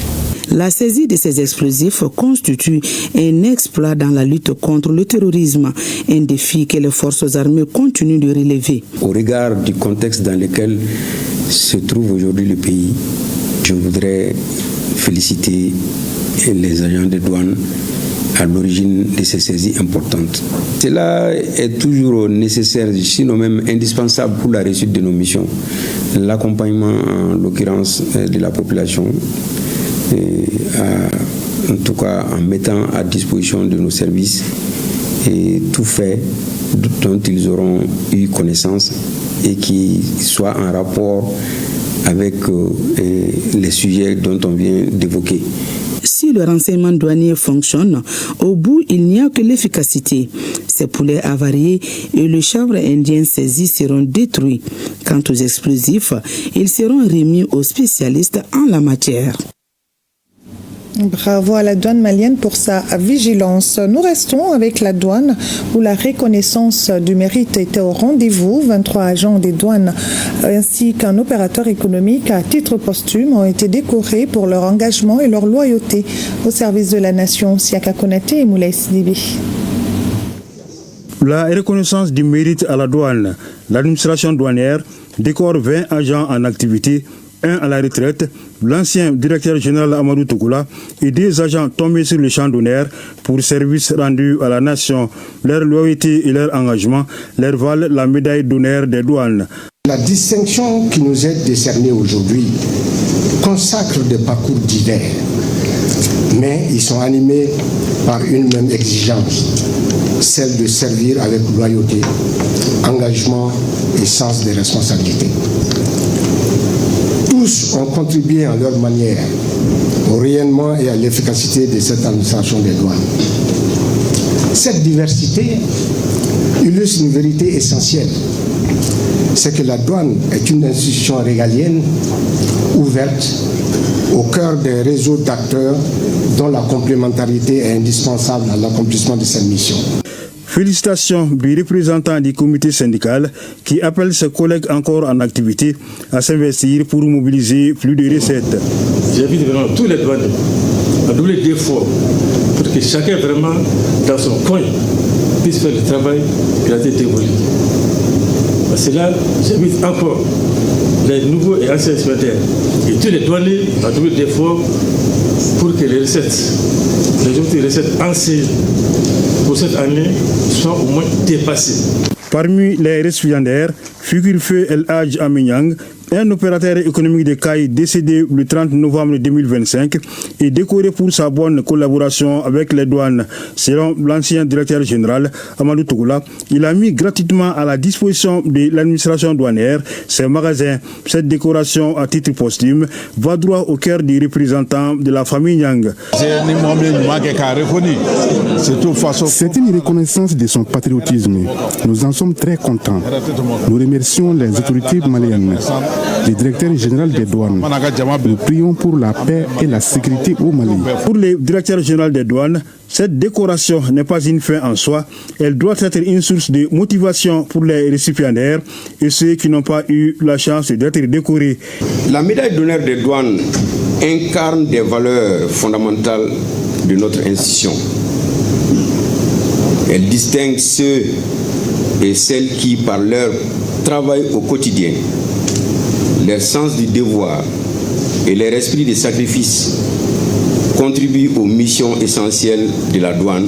La saisie de ces explosifs constitue un exploit dans la lutte contre le terrorisme, un défi que les forces armées continuent de relever. Au regard du contexte dans lequel se trouve aujourd'hui le pays, je voudrais féliciter les agents de douane à l'origine de ces saisies importantes. Cela est toujours nécessaire, sinon même indispensable pour la réussite de nos missions. L'accompagnement, en l'occurrence, de la population, en tout cas en mettant à disposition de nos services et tout fait dont ils auront eu connaissance et qui soit en rapport avec les sujets dont on vient d'évoquer. Si le renseignement douanier fonctionne, au bout, il n'y a que l'efficacité. Ces poulets avariés et le chanvre indien saisi seront détruits. Quant aux explosifs, ils seront remis aux spécialistes en la matière. Bravo à la douane malienne pour sa vigilance. Nous restons avec la douane où la reconnaissance du mérite était au rendez-vous. 23 agents des douanes ainsi qu'un opérateur économique à titre posthume ont été décorés pour leur engagement et leur loyauté au service de la nation. Siaka Konaté et Moulay Sidibé. La reconnaissance du mérite à la douane. L'administration douanière décore 20 agents en activité, un à la retraite, l'ancien directeur général Amadou Toukoula et 2 agents tombés sur le champ d'honneur pour services rendus à la nation. Leur loyauté et leur engagement leur valent la médaille d'honneur des douanes. La distinction qui nous est décernée aujourd'hui consacre des parcours divers, mais ils sont animés par une même exigence, celle de servir avec loyauté, engagement et sens des responsabilités. Tous ont contribué en leur manière au rayonnement et à l'efficacité de cette administration des douanes. Cette diversité illustre une vérité essentielle. C'est que la douane est une institution régalienne ouverte au cœur des réseaux d'acteurs dont la complémentarité est indispensable à l'accomplissement de cette mission. Félicitations du représentant du comité syndical qui appelle ses collègues encore en activité à s'investir pour mobiliser plus de recettes. J'invite vraiment tous les douaniers à doubler d'efforts pour que chacun vraiment dans son coin puisse faire le travail qui a été dévolu. Parce que là, j'invite encore les nouveaux et anciens inspecteurs et tous les douaniers à doubler d'efforts pour que les autres recettes anciennes pour cette année soient au moins dépassées. Parmi les récipiendaires figure Feu El Hadj Aminyang, un opérateur économique de Caille décédé le 30 novembre 2025 et décoré pour sa bonne collaboration avec les douanes. Selon l'ancien directeur général Amadou Toukoula, il a mis gratuitement à la disposition de l'administration douanière ses magasins. Cette décoration à titre posthume va droit au cœur des représentants de la famille Nyang. C'est une reconnaissance de son patriotisme. Nous en sommes très contents. Nous remercions les autorités maliennes le directeur général des douanes. Nous prions pour la paix et la sécurité au Mali. Pour le directeur général des douanes, cette décoration n'est pas une fin en soi. Elle doit être une source de motivation pour les récipiendaires et ceux qui n'ont pas eu la chance d'être décorés. La médaille d'honneur des douanes incarne des valeurs fondamentales de notre institution. Elle distingue ceux et celles qui, par leur travail au quotidien, leur sens du devoir et leur esprit de sacrifice, contribuent aux missions essentielles de la douane,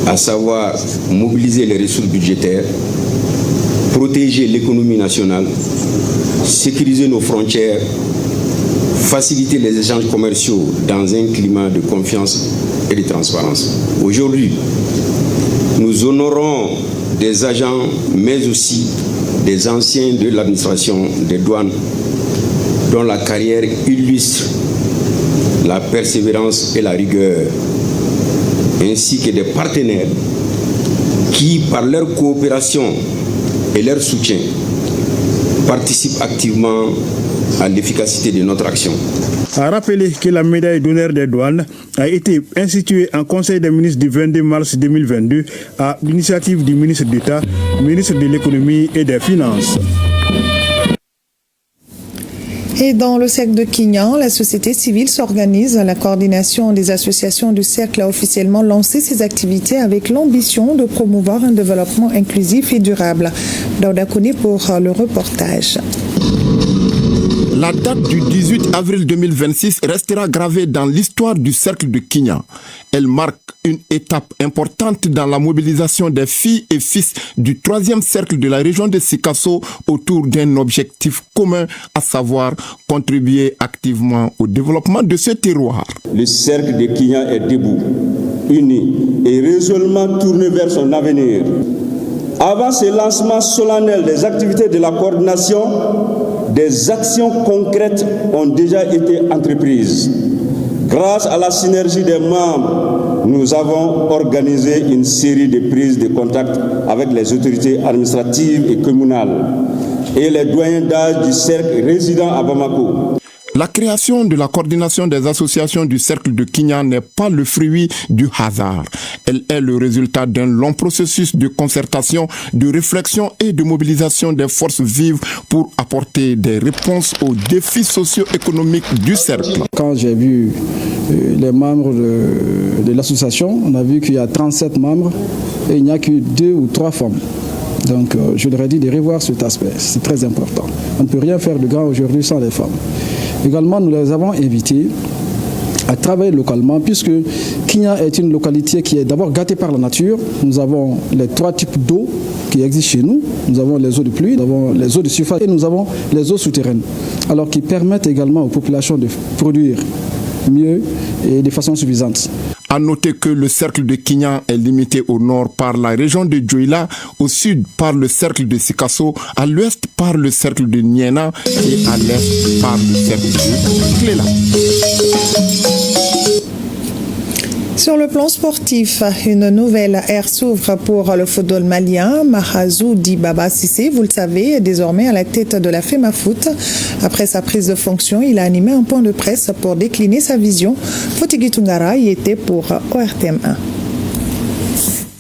à savoir mobiliser les ressources budgétaires, protéger l'économie nationale, sécuriser nos frontières, faciliter les échanges commerciaux dans un climat de confiance et de transparence. Aujourd'hui, nous honorons des agents, mais aussi des anciens de l'administration des douanes, dont la carrière illustre la persévérance et la rigueur, ainsi que des partenaires qui, par leur coopération et leur soutien, participent activement à l'efficacité de notre action. A rappelé que la médaille d'honneur des douanes a été instituée en Conseil des ministres du 22 mars 2022 à l'initiative du ministre d'État, ministre de l'économie et des finances. Et dans le cercle de Kignan, la société civile s'organise. La coordination des associations du cercle a officiellement lancé ses activités avec l'ambition de promouvoir un développement inclusif et durable. Dauda Kone pour le reportage. La date du 18 avril 2026 restera gravée dans l'histoire du cercle de Kignan. Elle marque une étape importante dans la mobilisation des filles et fils du 3e cercle de la région de Sikasso autour d'un objectif commun, à savoir contribuer activement au développement de ce terroir. Le cercle de Kignan est debout, uni et résolument tourné vers son avenir. Avant ce lancement solennel des activités de la coordination, des actions concrètes ont déjà été entreprises. Grâce à la synergie des membres, nous avons organisé une série de prises de contact avec les autorités administratives et communales et les doyens d'âge du cercle résidant à Bamako. La création de la coordination des associations du cercle de Kignan n'est pas le fruit du hasard. Elle est le résultat d'un long processus de concertation, de réflexion et de mobilisation des forces vives pour apporter des réponses aux défis socio-économiques du cercle. Quand j'ai vu les membres de l'association, on a vu qu'il y a 37 membres et il n'y a que 2 ou 3 femmes. Donc je leur ai dit de revoir cet aspect, c'est très important. On ne peut rien faire de grand aujourd'hui sans les femmes. Également, nous les avons invités à travailler localement, puisque Kignan est une localité qui est d'abord gâtée par la nature. Nous avons les 3 types d'eau qui existent chez nous. Nous avons les eaux de pluie, nous avons les eaux de surface et nous avons les eaux souterraines. Alors qui permettent également aux populations de produire mieux et de façon suffisante. À noter que le cercle de Kignan est limité au nord par la région de Djoila, au sud par le cercle de Sikasso, à l'ouest par le cercle de Niena et à l'est par le cercle de Klela. Sur le plan sportif, une nouvelle ère s'ouvre pour le football malien. Mahazou Dibaba Sissé, vous le savez, est désormais à la tête de la FEMAFOOT. Après sa prise de fonction, il a animé un point de presse pour décliner sa vision. Fotigui Tungara y était pour ORTM1.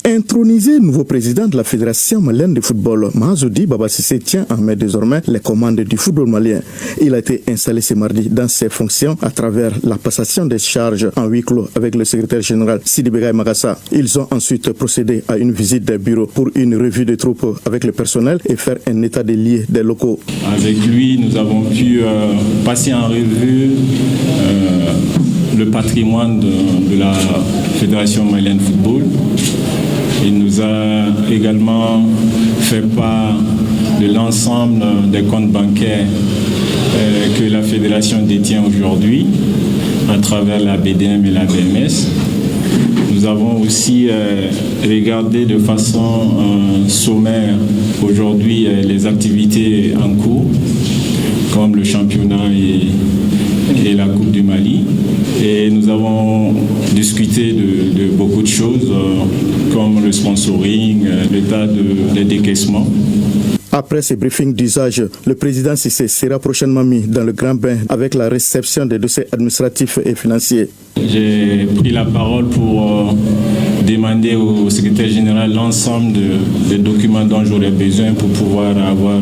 Intronisé nouveau président de la Fédération malienne de football, Mahazou Dibaba Sissé tient en main désormais les commandes du football malien. Il a été installé ce mardi dans ses fonctions à travers la passation des charges en huis clos avec le secrétaire général Sidi Begay Magassa. Ils ont ensuite procédé à une visite des bureaux pour une revue de troupes avec le personnel et faire un état des lieux des locaux. Avec lui, nous avons pu passer en revue le patrimoine de la Fédération malienne de football. Il nous a également fait part de l'ensemble des comptes bancaires que la fédération détient aujourd'hui à travers la BDM et la BMS. Nous avons aussi regardé de façon sommaire aujourd'hui les activités en cours, comme le championnat et la Coupe du Mali. Et nous avons discuté de beaucoup de choses, comme le sponsoring, l'état des décaissements. Après ce briefing d'usage, le président Cissé sera prochainement mis dans le grand bain avec la réception des dossiers administratifs et financiers. J'ai pris la parole pour demander au secrétaire général l'ensemble des documents dont j'aurais besoin pour pouvoir avoir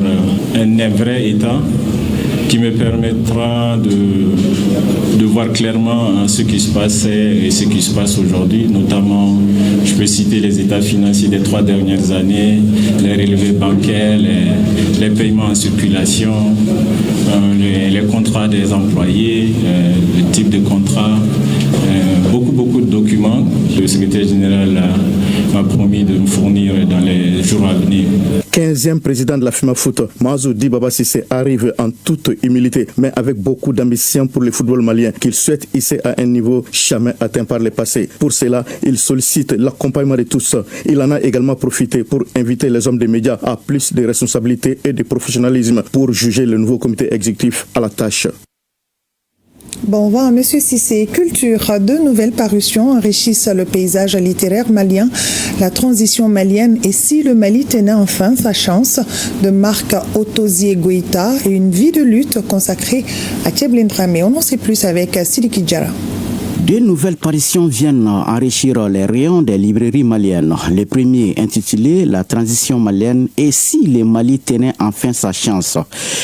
un vrai état qui me permettra de voir clairement ce qui se passait et ce qui se passe aujourd'hui. Notamment, je peux citer les états financiers des 3 dernières années, les relevés bancaires, les paiements en circulation, les contrats des employés, le type de contrat, beaucoup de documents. Le secrétaire général m'a promis de me fournir dans les jours à venir. 15e président de la FEMAFOOT, Mazoudi Baba Cissé arrive en toute humilité, mais avec beaucoup d'ambition pour le football malien, qu'il souhaite hisser à un niveau jamais atteint par le passé. Pour cela, il sollicite l'accompagnement de tous. Il en a également profité pour inviter les hommes des médias à plus de responsabilités et de professionnalisme pour juger le nouveau comité exécutif à la tâche. Bon vent, Monsieur Cissé. Culture, 2 nouvelles parutions enrichissent le paysage littéraire malien. La transition malienne et si le Mali tenait enfin sa chance, de Marc Otozié Goïta et une vie de lutte consacrée à Tieblin Dramé. On en sait plus avec Sidiki Djara. 2 nouvelles parutions viennent enrichir les rayons des librairies maliennes. Le premier, intitulé La transition malienne et si le Mali tenait enfin sa chance,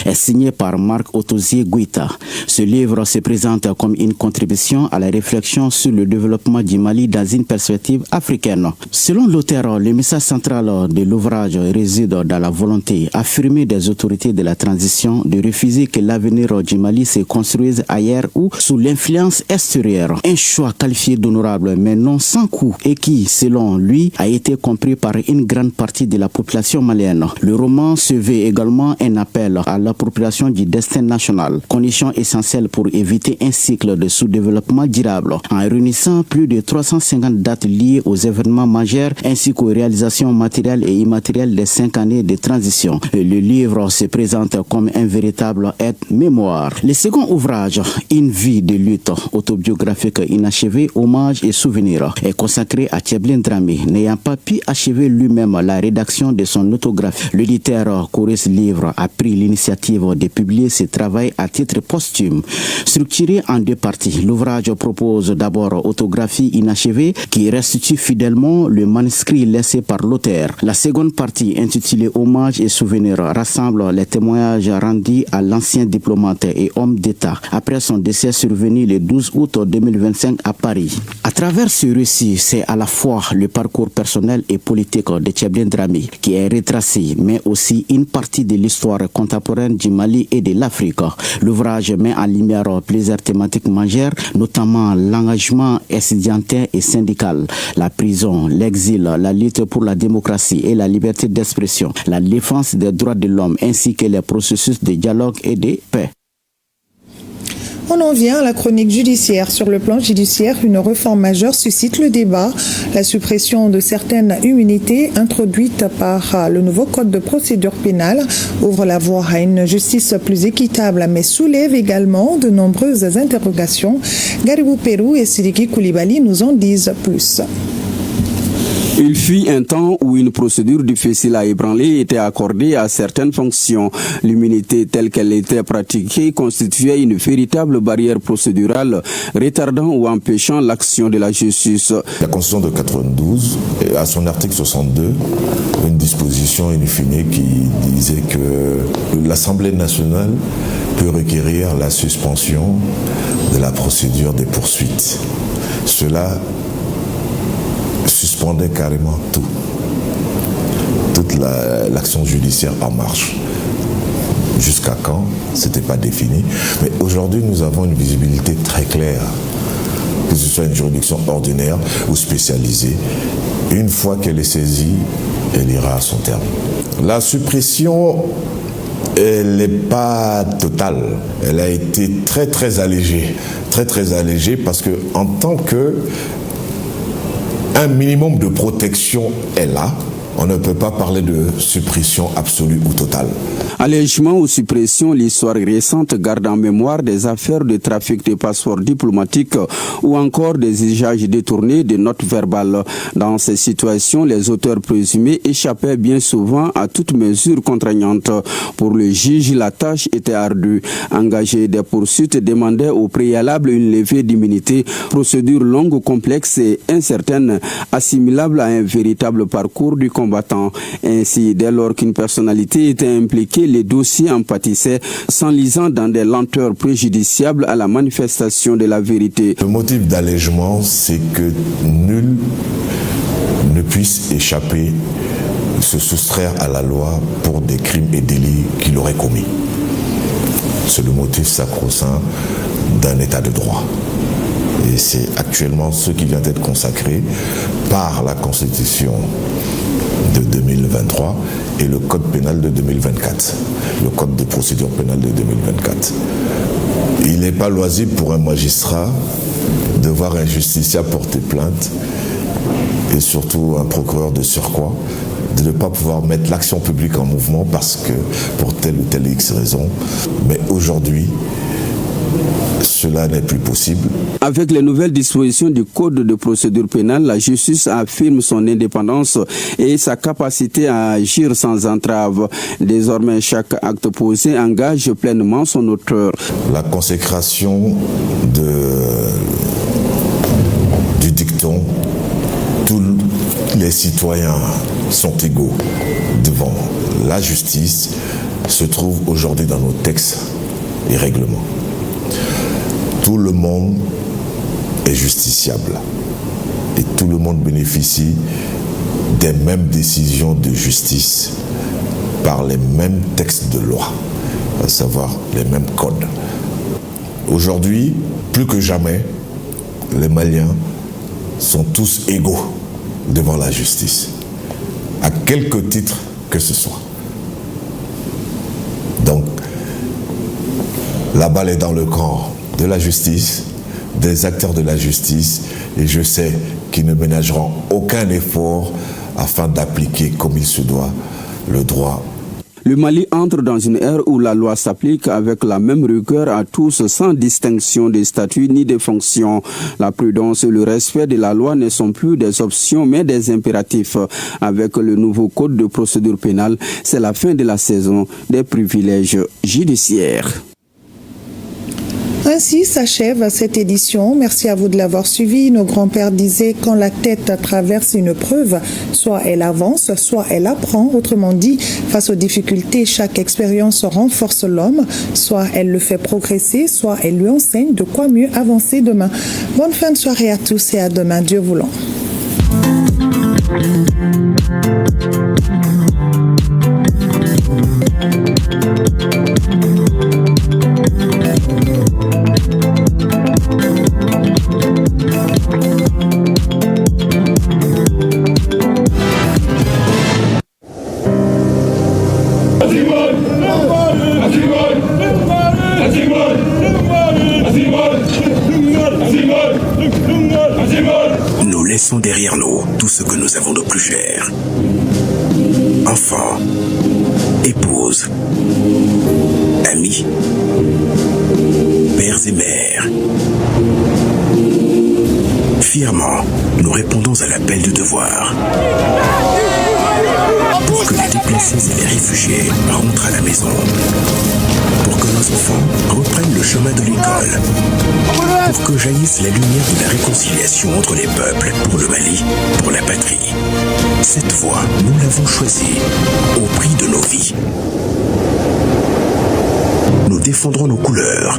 est signé par Marc Otozié Goïta. Ce livre se présente comme une contribution à la réflexion sur le développement du Mali dans une perspective africaine. Selon l'auteur, le message central de l'ouvrage réside dans la volonté affirmée des autorités de la transition de refuser que l'avenir du Mali se construise ailleurs ou sous l'influence extérieure. Un choix qualifié d'honorable mais non sans coût et qui, selon lui, a été compris par une grande partie de la population malienne. Le roman se veut également un appel à l'appropriation du destin national, condition essentielle pour éviter un cycle de sous-développement durable, en réunissant plus de 350 dates liées aux événements majeurs ainsi qu'aux réalisations matérielles et immatérielles des 5 années de transition. Le livre se présente comme un véritable aide-mémoire. Le second ouvrage, Une vie de lutte autobiographique inachevé, hommage et souvenirs, est consacré à Tieblin Dramé, n'ayant pas pu achever lui-même la rédaction de son autographie. L'éditeur Chorus Livre a pris l'initiative de publier ce travail à titre posthume. Structuré en 2 parties, l'ouvrage propose d'abord autographie inachevée qui restitue fidèlement le manuscrit laissé par l'auteur. La seconde partie, intitulée Hommage et souvenirs, rassemble les témoignages rendus à l'ancien diplomate et homme d'État après son décès survenu le 12 août 2025 à Paris. À travers ce récit, c'est à la fois le parcours personnel et politique de Tieblin Dramé qui est retracé, mais aussi une partie de l'histoire contemporaine du Mali et de l'Afrique. L'ouvrage met en lumière plusieurs thématiques majeures, notamment l'engagement étudiantin et syndical, la prison, l'exil, la lutte pour la démocratie et la liberté d'expression, la défense des droits de l'homme ainsi que les processus de dialogue et de paix. On en vient à la chronique judiciaire. Sur le plan judiciaire, une réforme majeure suscite le débat. La suppression de certaines immunités introduites par le nouveau code de procédure pénale ouvre la voie à une justice plus équitable, mais soulève également de nombreuses interrogations. Garibou Pérou et Sidiki Koulibaly nous en disent plus. Il fut un temps où une procédure difficile à ébranler était accordée à certaines fonctions. L'immunité telle qu'elle était pratiquée constituait une véritable barrière procédurale, retardant ou empêchant l'action de la justice. La Constitution de 92, à son article 62, une disposition in fine qui disait que l'Assemblée nationale peut requérir la suspension de la procédure des poursuites. Cela suspendait carrément toute l'action judiciaire en marche. Jusqu'à quand, ce n'était pas défini. Mais aujourd'hui, nous avons une visibilité très claire, que ce soit une juridiction ordinaire ou spécialisée. Une fois qu'elle est saisie, elle ira à son terme. La suppression, elle n'est pas totale. Elle a été très allégée. Très allégée parce qu'en tant que un minimum de protection est là, on ne peut pas parler de suppression absolue ou totale. Allègement ou suppression, l'histoire récente garde en mémoire des affaires de trafic de passeports diplomatiques ou encore des usages détournés de notes verbales. Dans ces situations, les auteurs présumés échappaient bien souvent à toute mesure contraignante. Pour le juge, la tâche était ardue. Engager des poursuites demandait au préalable une levée d'immunité, procédure longue, complexe et incertaine, assimilable à un véritable parcours du combattant. Ainsi, dès lors qu'une personnalité était impliquée, les dossiers en pâtissaient, s'enlisant dans des lenteurs préjudiciables à la manifestation de la vérité. Le motif d'allègement, c'est que nul ne puisse échapper, se soustraire à la loi pour des crimes et délits qu'il aurait commis. C'est le motif sacro-saint d'un état de droit. Et c'est actuellement ce qui vient d'être consacré par la Constitution de 2023 et le Code pénal de 2024, le Code de procédure pénale de 2024. Il n'est pas loisible pour un magistrat de voir un justiciable porter plainte et surtout un procureur de surcroît, de ne pas pouvoir mettre l'action publique en mouvement parce que pour telle ou telle X raison. Mais aujourd'hui, cela n'est plus possible. Avec les nouvelles dispositions du Code de procédure pénale, la justice affirme son indépendance et sa capacité à agir sans entrave. Désormais, chaque acte posé engage pleinement son auteur. La consécration du dicton, tous les citoyens sont égaux devant la justice, se trouve aujourd'hui dans nos textes et règlements. Tout le monde est justiciable et tout le monde bénéficie des mêmes décisions de justice par les mêmes textes de loi, à savoir les mêmes codes. Aujourd'hui, plus que jamais, les Maliens sont tous égaux devant la justice, à quelque titre que ce soit. Donc, la balle est dans le camp de la justice, des acteurs de la justice, et je sais qu'ils ne ménageront aucun effort afin d'appliquer comme il se doit le droit. Le Mali entre dans une ère où la loi s'applique avec la même rigueur à tous sans distinction de statut ni de fonction. La prudence et le respect de la loi ne sont plus des options mais des impératifs. Avec le nouveau code de procédure pénale, c'est la fin de la saison des privilèges judiciaires. Ainsi s'achève cette édition. Merci à vous de l'avoir suivi. Nos grands-pères disaient quand la tête traverse une preuve, soit elle avance, soit elle apprend. Autrement dit, face aux difficultés, chaque expérience renforce l'homme, soit elle le fait progresser, soit elle lui enseigne de quoi mieux avancer demain. Bonne fin de soirée à tous et à demain, Dieu voulant. Nous laissons derrière nous tout ce que nous avons de plus cher. Enfants, épouses, amis, pères et mères. Fièrement, nous répondons à l'appel du devoir. Pour que les déplacés et les réfugiés rentrent à la maison. Pour que nos enfants reprennent le chemin de l'école. Pour que jaillisse la lumière de la réconciliation entre les peuples, pour le Mali, pour la patrie. Cette voie, nous l'avons choisie au prix de nos vies. Nous défendrons nos couleurs.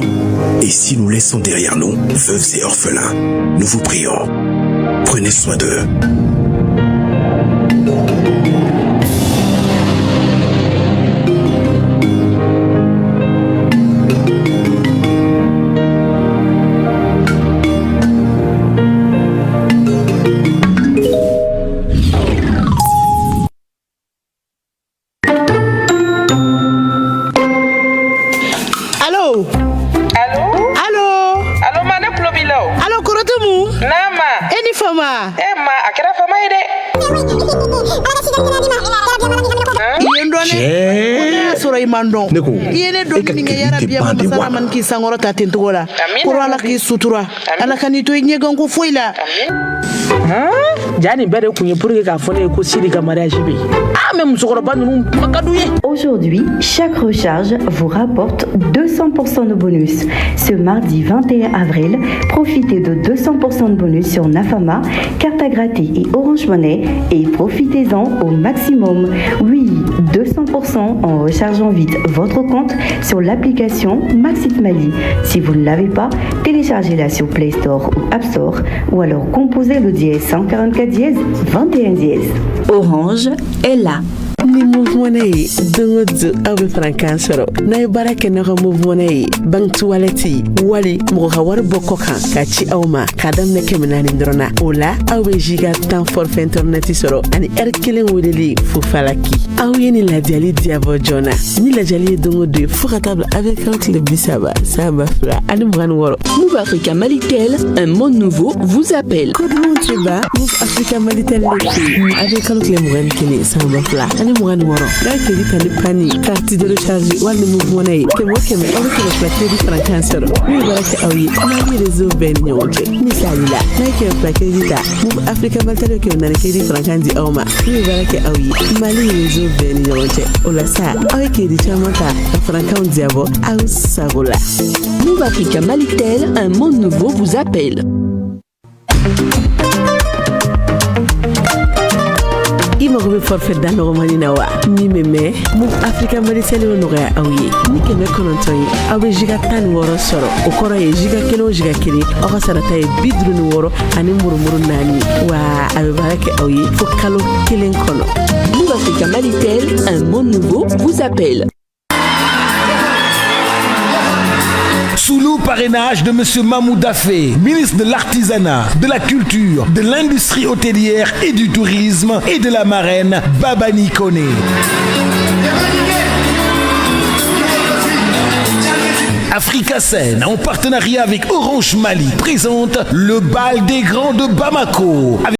Et si nous laissons derrière nous veuves et orphelins, nous vous prions, prenez soin d'eux. Allo, madame Plobilo. Allo, Fatumu. Nama. Eni fama. Ma akira fama ide. Sura imando. Yene do ninga yara biya masala man ki sangoro ta tentola. Kuro ala ki sutura. Ala kanito nyega ngo foila. Aujourd'hui, chaque recharge vous rapporte 200% de bonus. Ce mardi 21 avril, profitez de 200% de bonus sur Nafama, carte à gratter et Orange Money et profitez-en au maximum. Oui, 200% en rechargeant vite votre compte sur l'application Maxit Mali. Si vous ne l'avez pas, téléchargez-la sur Play Store ou App Store ou alors composez le dièse 144 dièse 21 dièse. Orange est là. Ni mouvement yi dongo zu awe frankan soro na baraka na mouvement yi bang toilette wali mo hawar bokko kan ka ci awma kadam ne kemenani ndrona ola awe giga tan forfait internet soro ani erkelen wudeli fu falaki awe ni la diali diabo jona ni la diali dongo de fu table avec un club bisaba saba fra ani mwan woro Move Africa Malitel, un monde nouveau vous appelle. Comment tu vas? Move Africa Malitel avec un club mwan kini saba fra ani mwan woro la ke ditani pani carte de recharge wal mouvement yi ke mo ke me on ke plaquer di frankan soro ni baraka awi na ni réseau ben nyonje ni salila na ke plaquer di da Move Africa Malitel ke na ke di frankan di awma ni baraka awi mali réseau ben nyonje ola sa awi ke di chamata frankan diabo au sagola. Move Africa Malitel, un monde nouveau vous appelle. Ima gobe forfait dans romani na wa ni meme Move Africa Malitel no ga awi ni ke me konontoyi awe giga tan woro soro o koro e giga kilo giga kiri o ka sarata e bidru ni woro ani murumuru nani wa awe barake awi fo kalo kilen kono. Move Africa Malitel, un monde nouveau vous appelle. Sous le parrainage de M. Mahmoud Affé, ministre de l'Artisanat, de la Culture, de l'Industrie hôtelière et du Tourisme et de la marraine Babani Koné. Africa Scène, en partenariat avec Orange Mali, présente le bal des grands de Bamako.